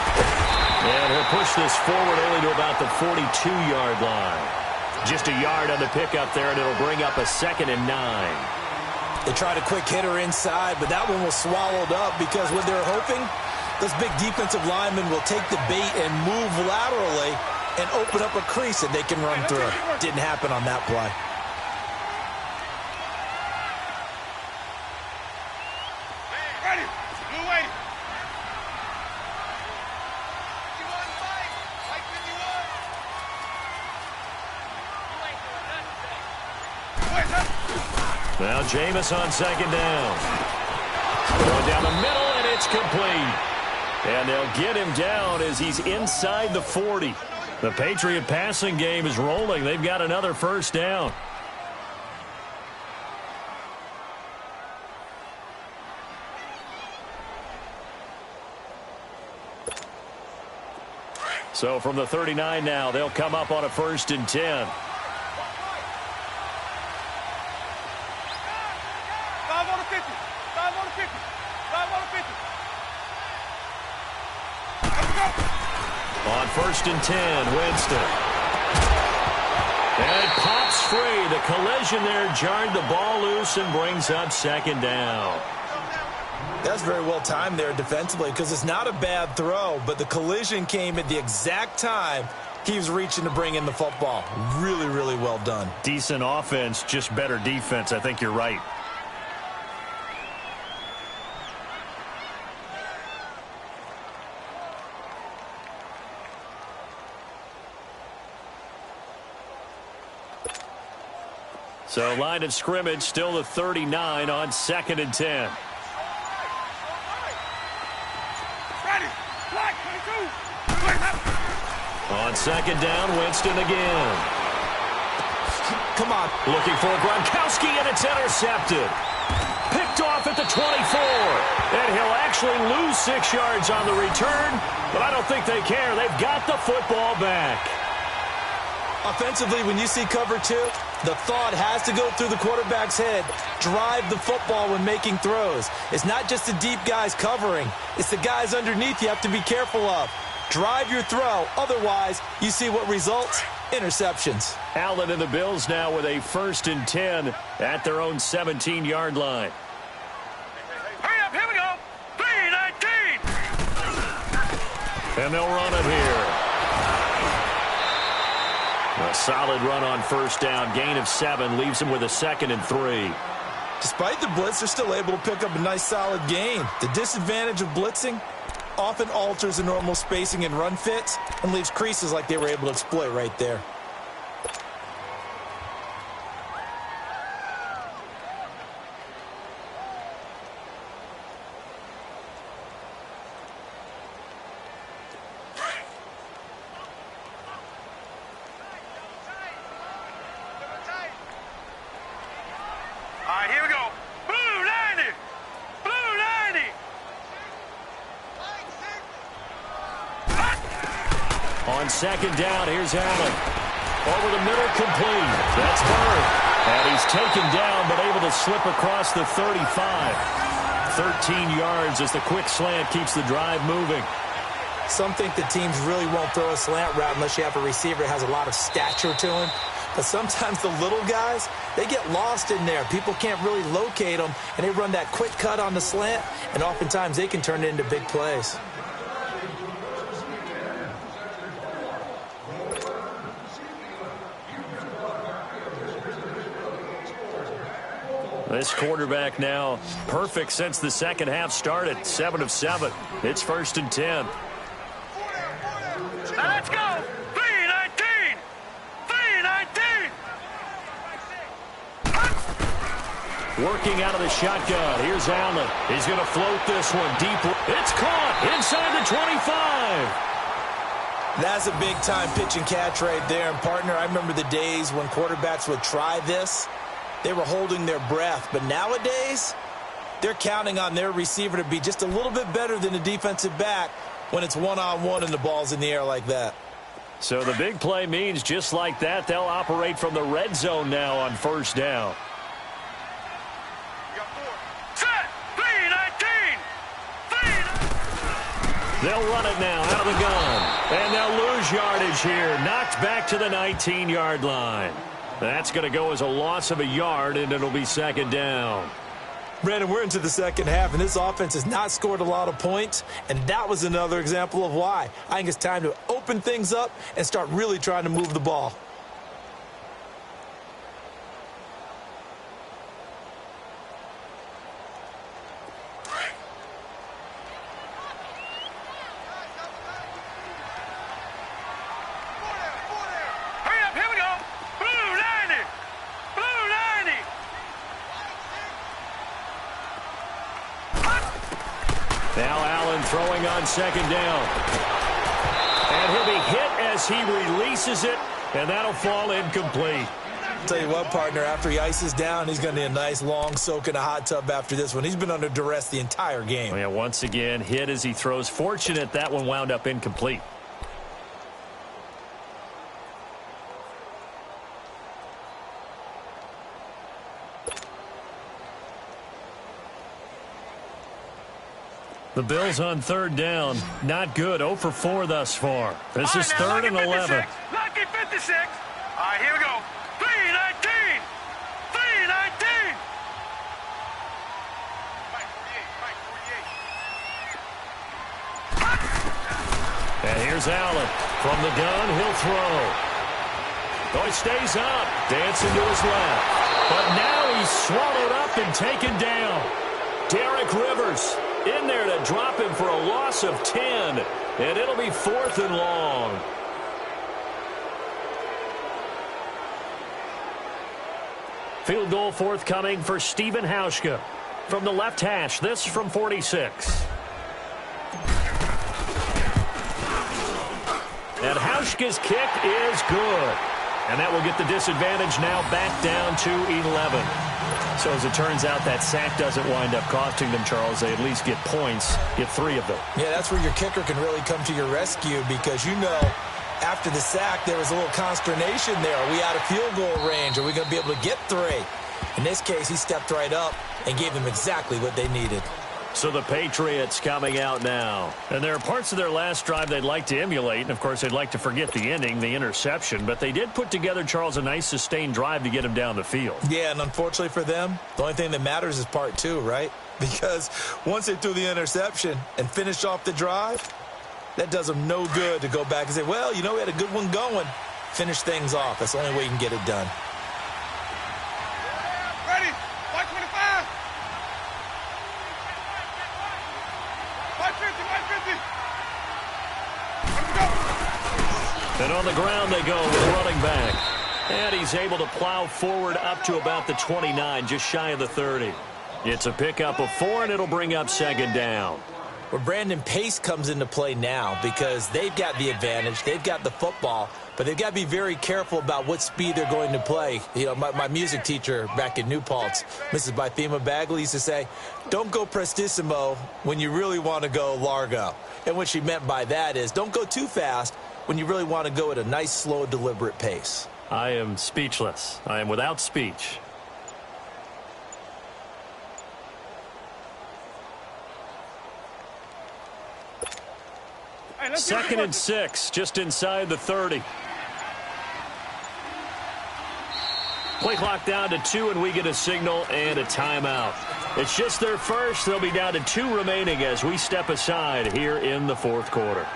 And he'll push this forward only to about the 42-yard line. Just a yard on the pickup there, and it'll bring up a 2nd and 9. They tried a quick hitter inside, but that one was swallowed up because what they're hoping, those big defensive linemen will take the bait and move laterally and open up a crease that they can run through. Didn't happen on that play. Ready? Blue waiting. Now Jameis on 2nd down. Going down the middle, and it's complete. And they'll get him down as he's inside the 40. The Patriot passing game is rolling. They've got another 1st down. So from the 39 now, they'll come up on a 1st and 10. On 1st and 10, Winston. And it pops free. The collision there jarred the ball loose and brings up 2nd down. That's very well timed there defensively because it's not a bad throw, but the collision came at the exact time he was reaching to bring in the football. Really, really well done. Decent offense, just better defense. I think you're right. So line of scrimmage still the 39 on 2nd and 10. On second down, Winston again. Come on. Looking for Gronkowski, and it's intercepted. Picked off at the 24. And he'll actually lose 6 yards on the return, but I don't think they care. They've got the football back. Offensively, when you see cover 2, the thought has to go through the quarterback's head. Drive the football when making throws. It's not just the deep guys covering. It's the guys underneath you have to be careful of. Drive your throw. Otherwise, you see what results? Interceptions. Allen and the Bills now with a 1st and 10 at their own 17-yard line. Hurry up, here we go. 3-19. And they'll run it here. A solid run on 1st down. Gain of 7 leaves them with a 2nd and 3. Despite the blitz, they're still able to pick up a nice solid gain. The disadvantage of blitzing often alters the normal spacing and run fits and leaves creases like they were able to exploit right there. All right, here we go. Blue 90. Blue 90. On 2nd down, here's Allen. Over the middle, complete. That's Bird. And he's taken down, but able to slip across the 35. 13 yards as the quick slant keeps the drive moving. Some think the teams really won't throw a slant route unless you have a receiver that has a lot of stature to him. But sometimes the little guys, they get lost in there. People can't really locate them, and they run that quick cut on the slant, and oftentimes they can turn it into big plays. This quarterback now perfect since the second half started. 7 of 7. It's 1st and 10. Now let's go. 3-19. 3-19. Working out of the shotgun. Here's Allen. He's going to float this one deep. It's caught inside the 25. That's a big-time pitch and catch right there. And, partner, I remember the days when quarterbacks would try this. They were holding their breath. But nowadays, they're counting on their receiver to be just a little bit better than the defensive back when it's one-on-one and the ball's in the air like that. So the big play means just like that, they'll operate from the red zone now on 1st down. Set. 3-19. They'll run it now out of the gun. And they'll lose yardage here. Knocked back to the 19-yard line. That's going to go as a loss of a yard, and it'll be 2nd down. Brandon, we're into the second half, and this offense has not scored a lot of points, and that was another example of why. I think it's time to open things up and start really trying to move the ball. Now Allen throwing on 2nd down. And he'll be hit as he releases it, and that'll fall incomplete. Tell you what, partner, after he ices down, he's going to need a nice long soak in a hot tub after this one. He's been under duress the entire game. Oh, yeah, once again, hit as he throws. Fortunate that one wound up incomplete. The Bills on 3rd down. Not good. 0 for 4 thus far. This is 3rd and 11. Lucky 56. All right, here we go. 3-19. 3-19. And here's Allen. From the gun, he'll throw. Oh, he stays up. Dancing to his left. But now he's swallowed up and taken down. Derek Rivers in there to drop him for a loss of 10. And it'll be 4th and long. Field goal forthcoming for Stephen Hauschka. From the left hash, this from 46. And Hauschka's kick is good. And that will get the disadvantage now back down to 11. So as it turns out, that sack doesn't wind up costing them, Charles. They at least get points, get 3 of them. Yeah, that's where your kicker can really come to your rescue because, you know, after the sack, there was a little consternation there. Are we out of field goal range? Are we going to be able to get 3? In this case, he stepped right up and gave them exactly what they needed. So the Patriots coming out now. And there are parts of their last drive they'd like to emulate. And, of course, they'd like to forget the ending, the interception. But they did put together, Charles, a nice sustained drive to get him down the field. Yeah, and unfortunately for them, the only thing that matters is part 2, right? Because once they threw the interception and finished off the drive, that does them no good to go back and say, well, you know, we had a good one going. Finish things off. That's the only way you can get it done. Ready? 125. 150, 150. Let's go. And on the ground they go with a running back. And he's able to plow forward up to about the 29, just shy of the 30. It's a pickup of 4, and it'll bring up 2nd down. Where Brandon Pace comes into play now because they've got the advantage. They've got the football, but they've got to be very careful about what speed they're going to play. You know, my music teacher back in New Paltz, Mrs. Bythema Bagley, used to say, don't go prestissimo when you really want to go largo. And what she meant by that is don't go too fast when you really want to go at a nice, slow, deliberate pace. I am speechless. I am without speech. Hey, 2nd and 6, just inside the 30. Play clock down to 2, and we get a signal and a timeout. It's just their first. They'll be down to 2 remaining as we step aside here in the 4th quarter.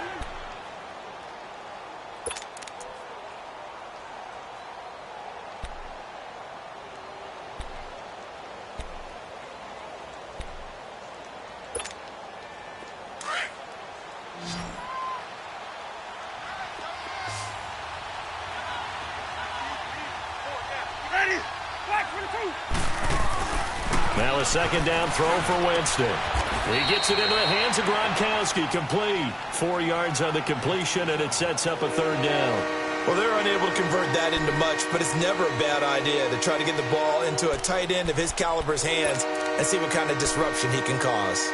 Now a 2nd down throw for Winston. He gets it into the hands of Gronkowski. Complete. 4 yards on the completion, and it sets up a 3rd down. Well, they're unable to convert that into much, but it's never a bad idea to try to get the ball into a tight end of his caliber's hands and see what kind of disruption he can cause.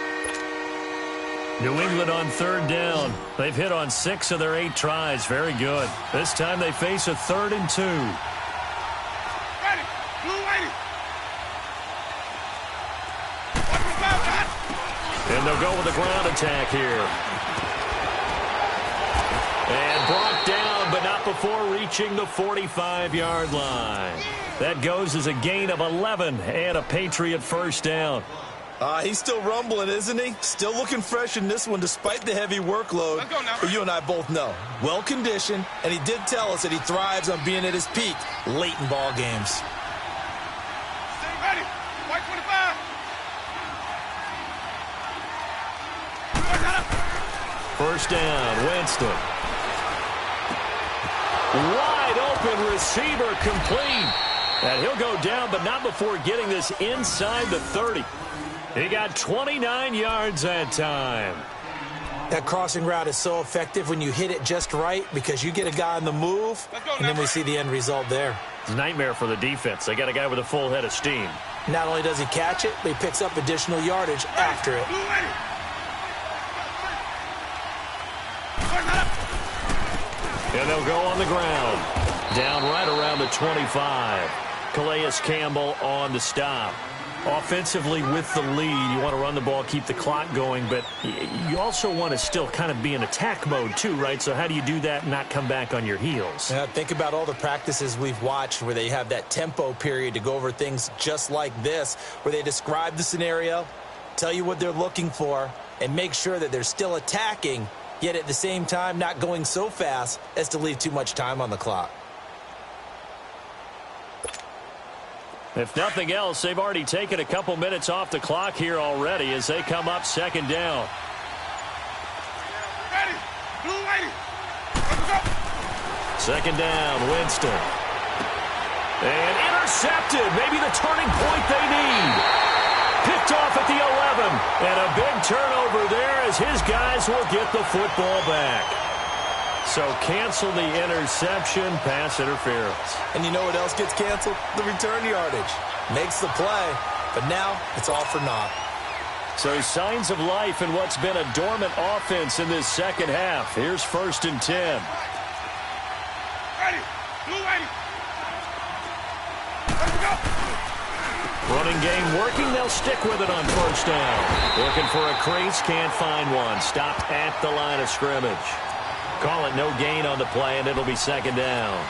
New England on 3rd down. They've hit on 6 of their 8 tries. Very good. This time they face a 3rd and 2. Ready. Blue 80. And they'll go with the ground attack here. And brought down, but not before reaching the 45-yard line. That goes as a gain of 11 and a Patriot 1st down. He's still rumbling, isn't he? Still looking fresh in this one despite the heavy workload. Let's go now. But you and I both know, well-conditioned, and he did tell us that he thrives on being at his peak late in ball games. Ready. 125. First down, Winston. Wide open receiver complete. And he'll go down, but not before getting this inside the 30. He got 29 yards that time. That crossing route is so effective when you hit it just right because you get a guy on the move, and then we see the end result there. It's a nightmare for the defense. They got a guy with a full head of steam. Not only does he catch it, but he picks up additional yardage after it. And they'll go on the ground. Down right around the 25. Calais Campbell on the stop. Offensively with the lead, you want to run the ball, keep the clock going, but you also want to still kind of be in attack mode too, right? So how do you do that and not come back on your heels? Yeah, think about all the practices we've watched where they have that tempo period to go over things just like this, where they describe the scenario, tell you what they're looking for, and make sure that they're still attacking, yet at the same time not going so fast as to leave too much time on the clock. If nothing else, they've already taken a couple minutes off the clock here already as they come up 2nd down. Ready. Blue 80. Let's go. 2nd down, Winston. And intercepted. Maybe the turning point they need. Picked off at the 11. And a big turnover there as his guys will get the football back. So cancel the interception, pass interference. And you know what else gets canceled? The return yardage. Makes the play, but now it's all for naught. So signs of life in what's been a dormant offense in this second half. Here's 1st and 10. Ready. Blue ready. Let's go. Running game working. They'll stick with it on 1st down. Looking for a crease. Can't find one. Stopped at the line of scrimmage. Call it no gain on the play, and it'll be 2nd down.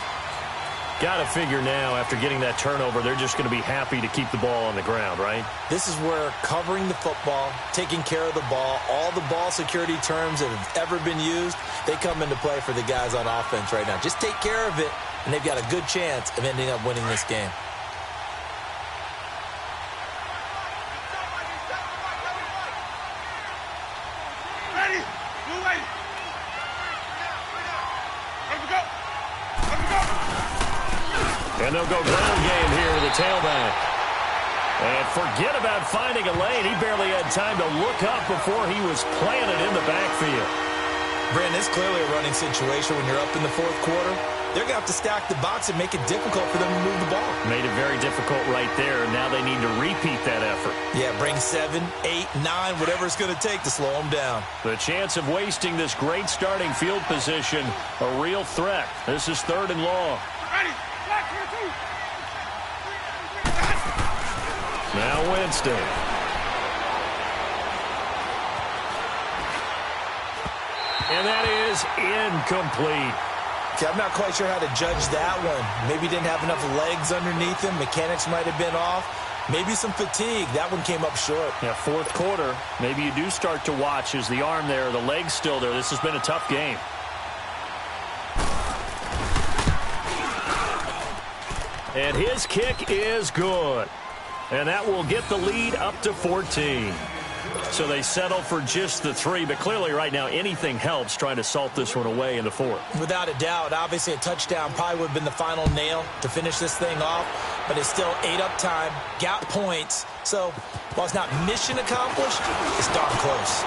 Got to figure now, after getting that turnover, they're just going to be happy to keep the ball on the ground, right? This is where covering the football, taking care of the ball, all the ball security terms that have ever been used, they come into play for the guys on offense right now. Just take care of it, and they've got a good chance of ending up winning this game. Ready. Blue ready. Let's go. Let's go. And they'll go ground game here with a tailback. And forget about finding a lane. He barely had time to look up before he was planted in the backfield. Brandon, it's clearly a running situation when you're up in the 4th quarter. They're going to have to stack the box and make it difficult for them to move the ball. Made it very difficult right there. Now they need to repeat that effort. Yeah, bring 7, 8, 9, whatever it's going to take to slow them down. The chance of wasting this great starting field position, a real threat. This is 3rd and long. Ready. Black here, 2. Now Winston. And that is incomplete. Okay, I'm not quite sure how to judge that one. Maybe he didn't have enough legs underneath him. Mechanics might have been off. Maybe some fatigue. That one came up short. Yeah, 4th quarter. Maybe you do start to watch. Is the arm there, the leg's still there? This has been a tough game. And his kick is good. And that will get the lead up to 14. So they settle for just the 3, but clearly right now anything helps trying to salt this one away in the 4th. Without a doubt, obviously a touchdown probably would have been the final nail to finish this thing off, but it's still ate up time, got points. So while it's not mission accomplished, it's darn close.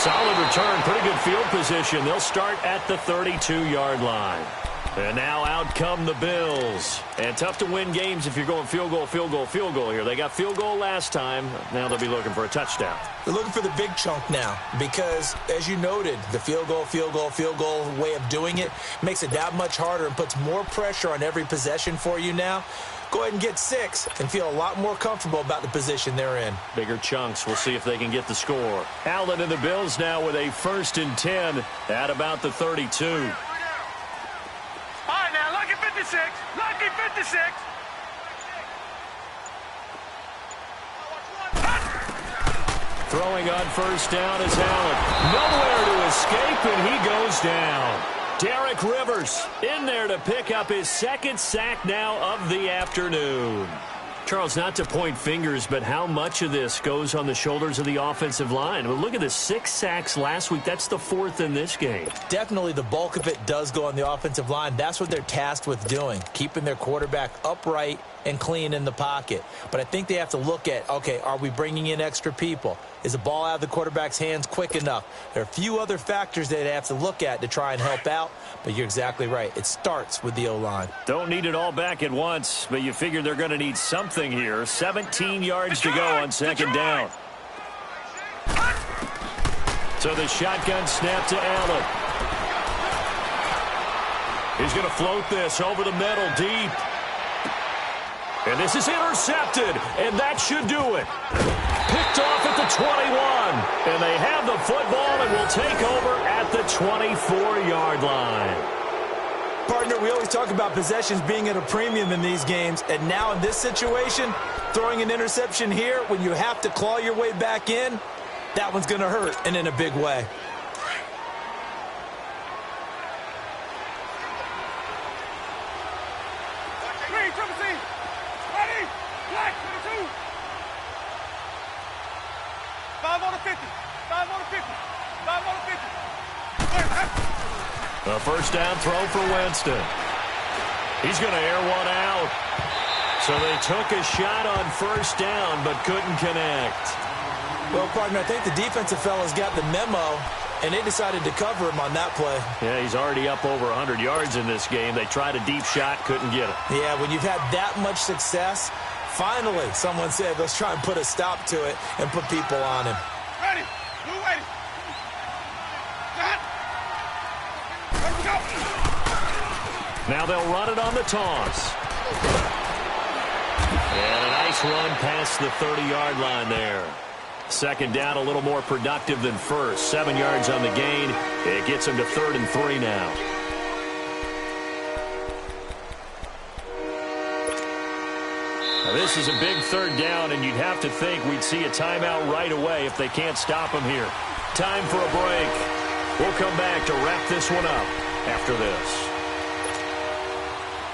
Solid return, pretty good field position. They'll start at the 32-yard line. And now out come the Bills. And tough to win games if you're going field goal, field goal, field goal here. They got field goal last time. Now they'll be looking for a touchdown. They're looking for the big chunk now because, as you noted, the field goal way of doing it makes it that much harder and puts more pressure on every possession for you now. Go ahead and get 6 and feel a lot more comfortable about the position they're in. Bigger chunks. We'll see if they can get the score. Allen and the Bills now with a 1st and 10 at about the 32. All right, now, lucky 56. Lucky 56. Throwing on 1st down is Allen. Nowhere to escape, and he goes down. Derek Rivers in there to pick up his 2nd sack now of the afternoon. Charles, not to point fingers, but how much of this goes on the shoulders of the offensive line? Well, look at the 6 sacks last week. That's the 4th in this game. Definitely the bulk of it does go on the offensive line. That's what they're tasked with doing, keeping their quarterback upright and clean in the pocket. But I think they have to look at, okay, are we bringing in extra people? Is the ball out of the quarterback's hands quick enough? There are a few other factors they have to look at to try and help out, but you're exactly right. It starts with the O-line. Don't need it all back at once, but you figure they're going to need something here. 17 yards to go on 2nd down. So the shotgun snap to Allen. He's going to float this over the middle deep. And this is intercepted, and that should do it. Picked off at the 21, and they have the football and will take over at the 24-yard line. Partner, we always talk about possessions being at a premium in these games, and now in this situation, throwing an interception here when you have to claw your way back in, that one's going to hurt, and in a big way. A 1st down throw for Winston. He's going to air one out. So they took a shot on 1st down but couldn't connect. Well, partner, I think the defensive fellas got the memo. and they decided to cover him on that play. Yeah, he's already up over 100 yards in this game. They tried a deep shot, couldn't get it. Yeah, when you've had that much success, finally someone said, let's try and put a stop to it and put people on him. Ready. Blue ready. Got. Let we go. Now they'll run it on the toss. And a nice run past the 30-yard line there. Second down, a little more productive than first. 7 yards on the gain. It gets him to 3rd and 3 now. Now this is a big 3rd down, and you'd have to think we'd see a timeout right away if they can't stop him here. Time for a break. We'll come back to wrap this one up after this.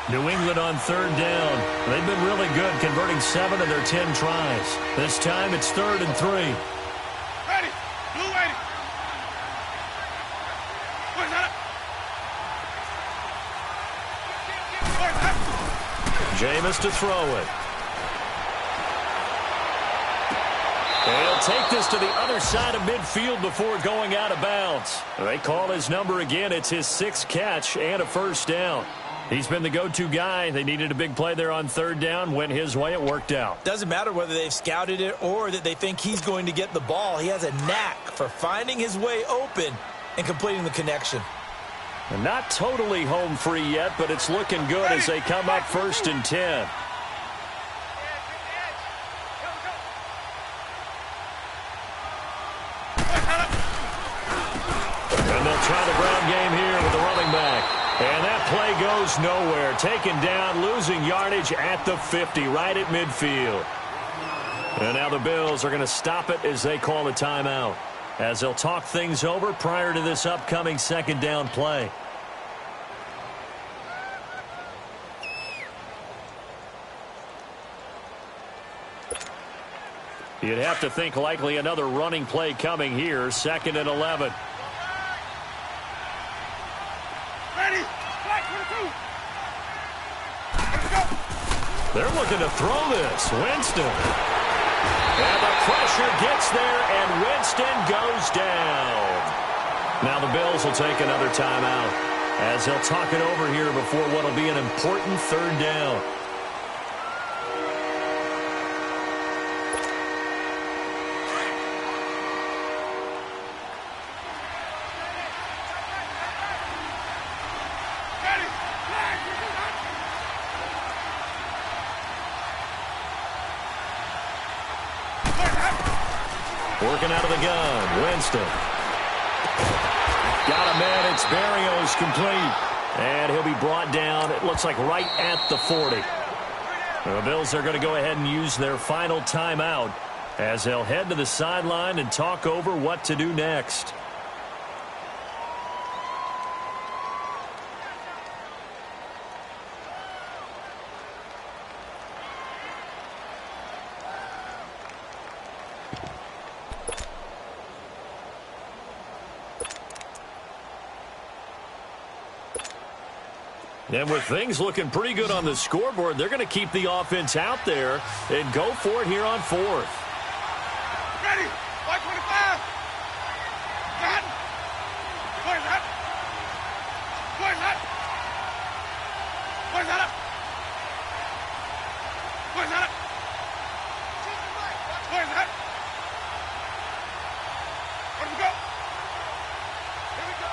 New England on 3rd down. They've been really good, converting 7 of their 10 tries. This time it's 3rd and 3. Ready. Blue ready. Where's that? Where's that? Jameis to throw it. And he'll take this to the other side of midfield before going out of bounds. They call his number again. It's his 6th catch and a 1st down. He's been the go-to guy. They needed a big play there on 3rd down. Went his way. It worked out. Doesn't matter whether they've scouted it or that they think he's going to get the ball. He has a knack for finding his way open and completing the connection. And not totally home free yet, but it's looking good as they come up 1st and 10. And they'll try the ground game here with the running back. And that play goes nowhere. Taken down, losing yardage at the 50, right at midfield. And now the Bills are going to stop it as they call a timeout, as they'll talk things over prior to this upcoming 2nd down play. You'd have to think likely another running play coming here, 2nd and 11. Ready. Black 22. Let's go. They're looking to throw this. Winston. And the pressure gets there, and Winston goes down. Now the Bills will take another timeout as they'll talk it over here before what will be an important 3rd down. Working out of the gun, Winston. Got a man, it's Berrios complete. And he'll be brought down, it looks like right at the 40. The Bills are going to go ahead and use their final timeout as they'll head to the sideline and talk over what to do next. And with things looking pretty good on the scoreboard, they're going to keep the offense out there and go for it here on 4th. Ready. White 25. Got. Where's that? Where's that? Where's that up? Where's that up? Where's that? Where do we go? Here we go.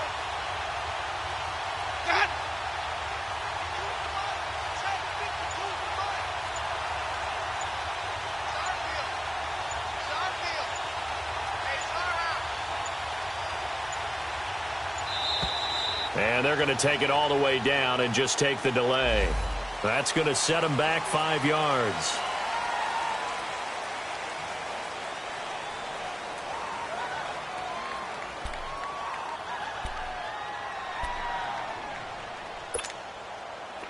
Got. And they're going to take it all the way down and just take the delay. That's going to set them back 5 yards.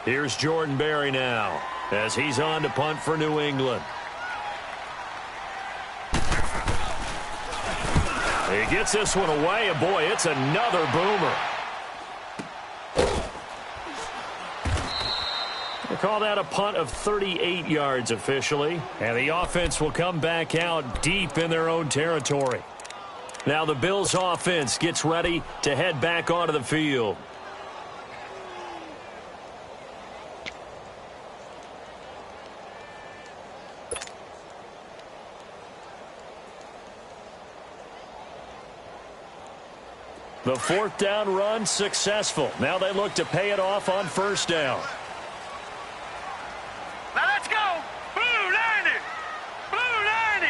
Here's Jordan Berry now as he's on to punt for New England. He gets this one away, and boy, it's another boomer. They call that a punt of 38 yards officially, and the offense will come back out deep in their own territory. Now the Bills offense gets ready to head back onto the field. The fourth down run successful. Now they look to pay it off on first down. Now let's go. Blue 90. Blue 90.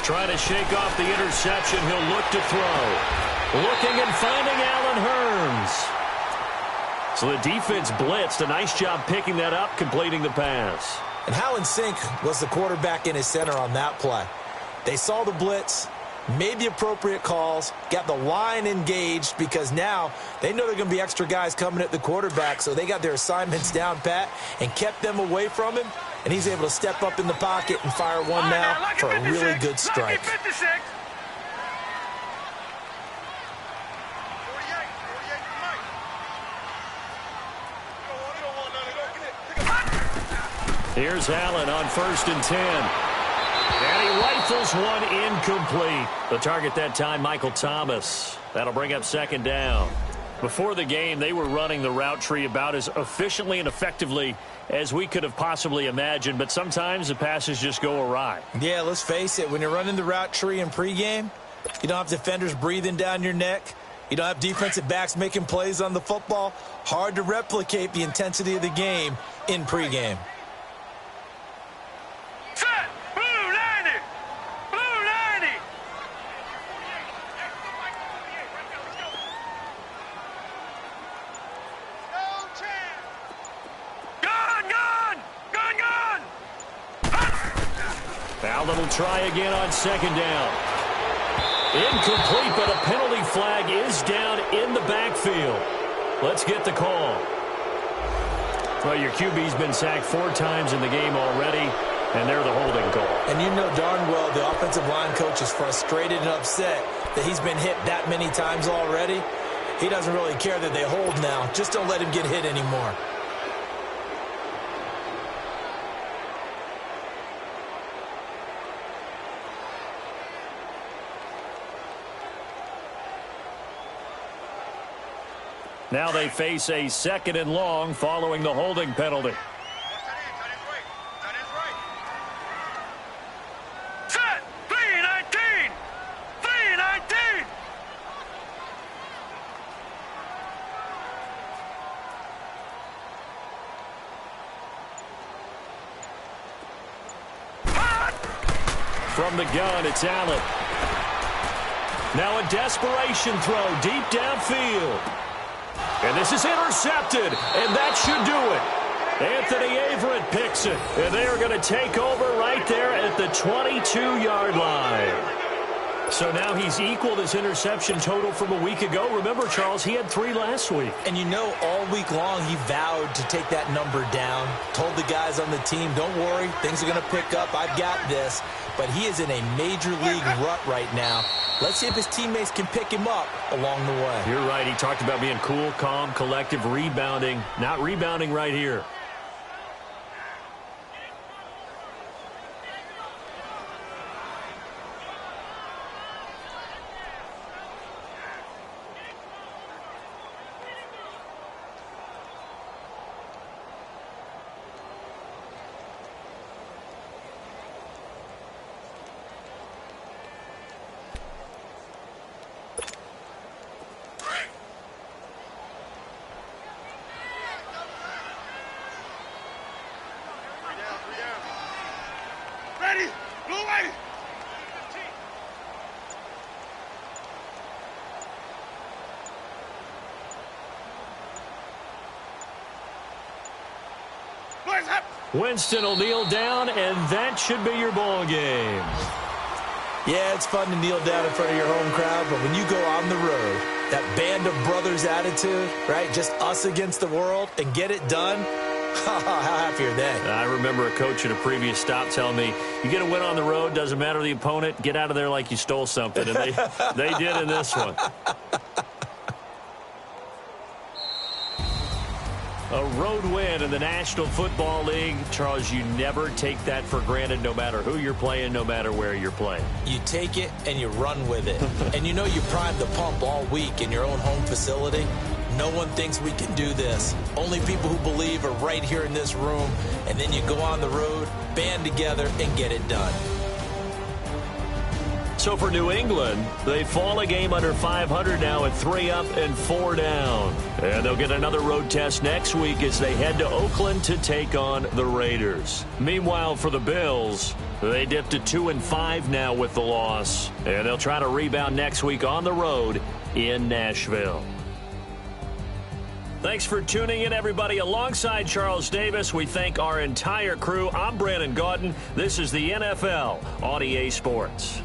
Trying to shake off the interception. He'll look to throw. Looking and finding Allen Hurns. So the defense blitzed. A nice job picking that up, completing the pass. And Hallen Sink was the quarterback in his center on that play. They saw the blitz, made the appropriate calls, got the line engaged because now they know there are going to be extra guys coming at the quarterback, so they got their assignments down pat and kept them away from him, and he's able to step up in the pocket and fire one now for a really good strike. Here's Allen on 1st and 10. And he rifles one incomplete. The target that time, Michael Thomas. That'll bring up 2nd down. Before the game, they were running the route tree about as efficiently and effectively as we could have possibly imagined, but sometimes the passes just go awry. Yeah, let's face it. When you're running the route tree in pregame, you don't have defenders breathing down your neck. You don't have defensive backs making plays on the football. Hard to replicate the intensity of the game in pregame. Allen will try again on 2nd down. Incomplete, but a penalty flag is down in the backfield. Let's get the call. Well, your QB's been sacked 4 times in the game already, and they're the holding call. And you know darn well the offensive line coach is frustrated and upset that he's been hit that many times already. He doesn't really care that they hold now. Just don't let him get hit anymore. Now they face a 2nd and long following the holding penalty. Set! 3-19! 3-19! From the gun, it's Allen. Now a desperation throw deep downfield. And this is intercepted, and that should do it. Anthony Averett picks it, and they are going to take over right there at the 22-yard line. So now he's equaled his interception total from a week ago. Remember, Charles, he had 3 last week. And you know, all week long he vowed to take that number down. Told the guys on the team, don't worry, things are going to pick up. I've got this. But he is in a major league rut right now. Let's see if his teammates can pick him up along the way. You're right. He talked about being cool, calm, collective, rebounding. Not rebounding right here. Winston will kneel down, and that should be your ball game. Yeah, it's fun to kneel down in front of your home crowd, but when you go on the road, that band of brothers attitude, right, just us against the world, and get it done, how happy are they? I remember a coach at a previous stop telling me, you get a win on the road, doesn't matter the opponent, get out of there like you stole something, and they did in this one. A road win in the National Football League. Charles, you never take that for granted no matter who you're playing, no matter where you're playing. You take it and you run with it. And you know you primed the pump all week in your own home facility. No one thinks we can do this. Only people who believe are right here in this room. And then you go on the road, band together, and get it done. So for New England, they fall a game under 500 now at 3 up and 4 down. And they'll get another road test next week as they head to Oakland to take on the Raiders. Meanwhile, for the Bills, they dipped to 2-5 now with the loss. And they'll try to rebound next week on the road in Nashville. Thanks for tuning in, everybody. Alongside Charles Davis, we thank our entire crew. I'm Brandon Gaudin. This is the NFL on EA Sports.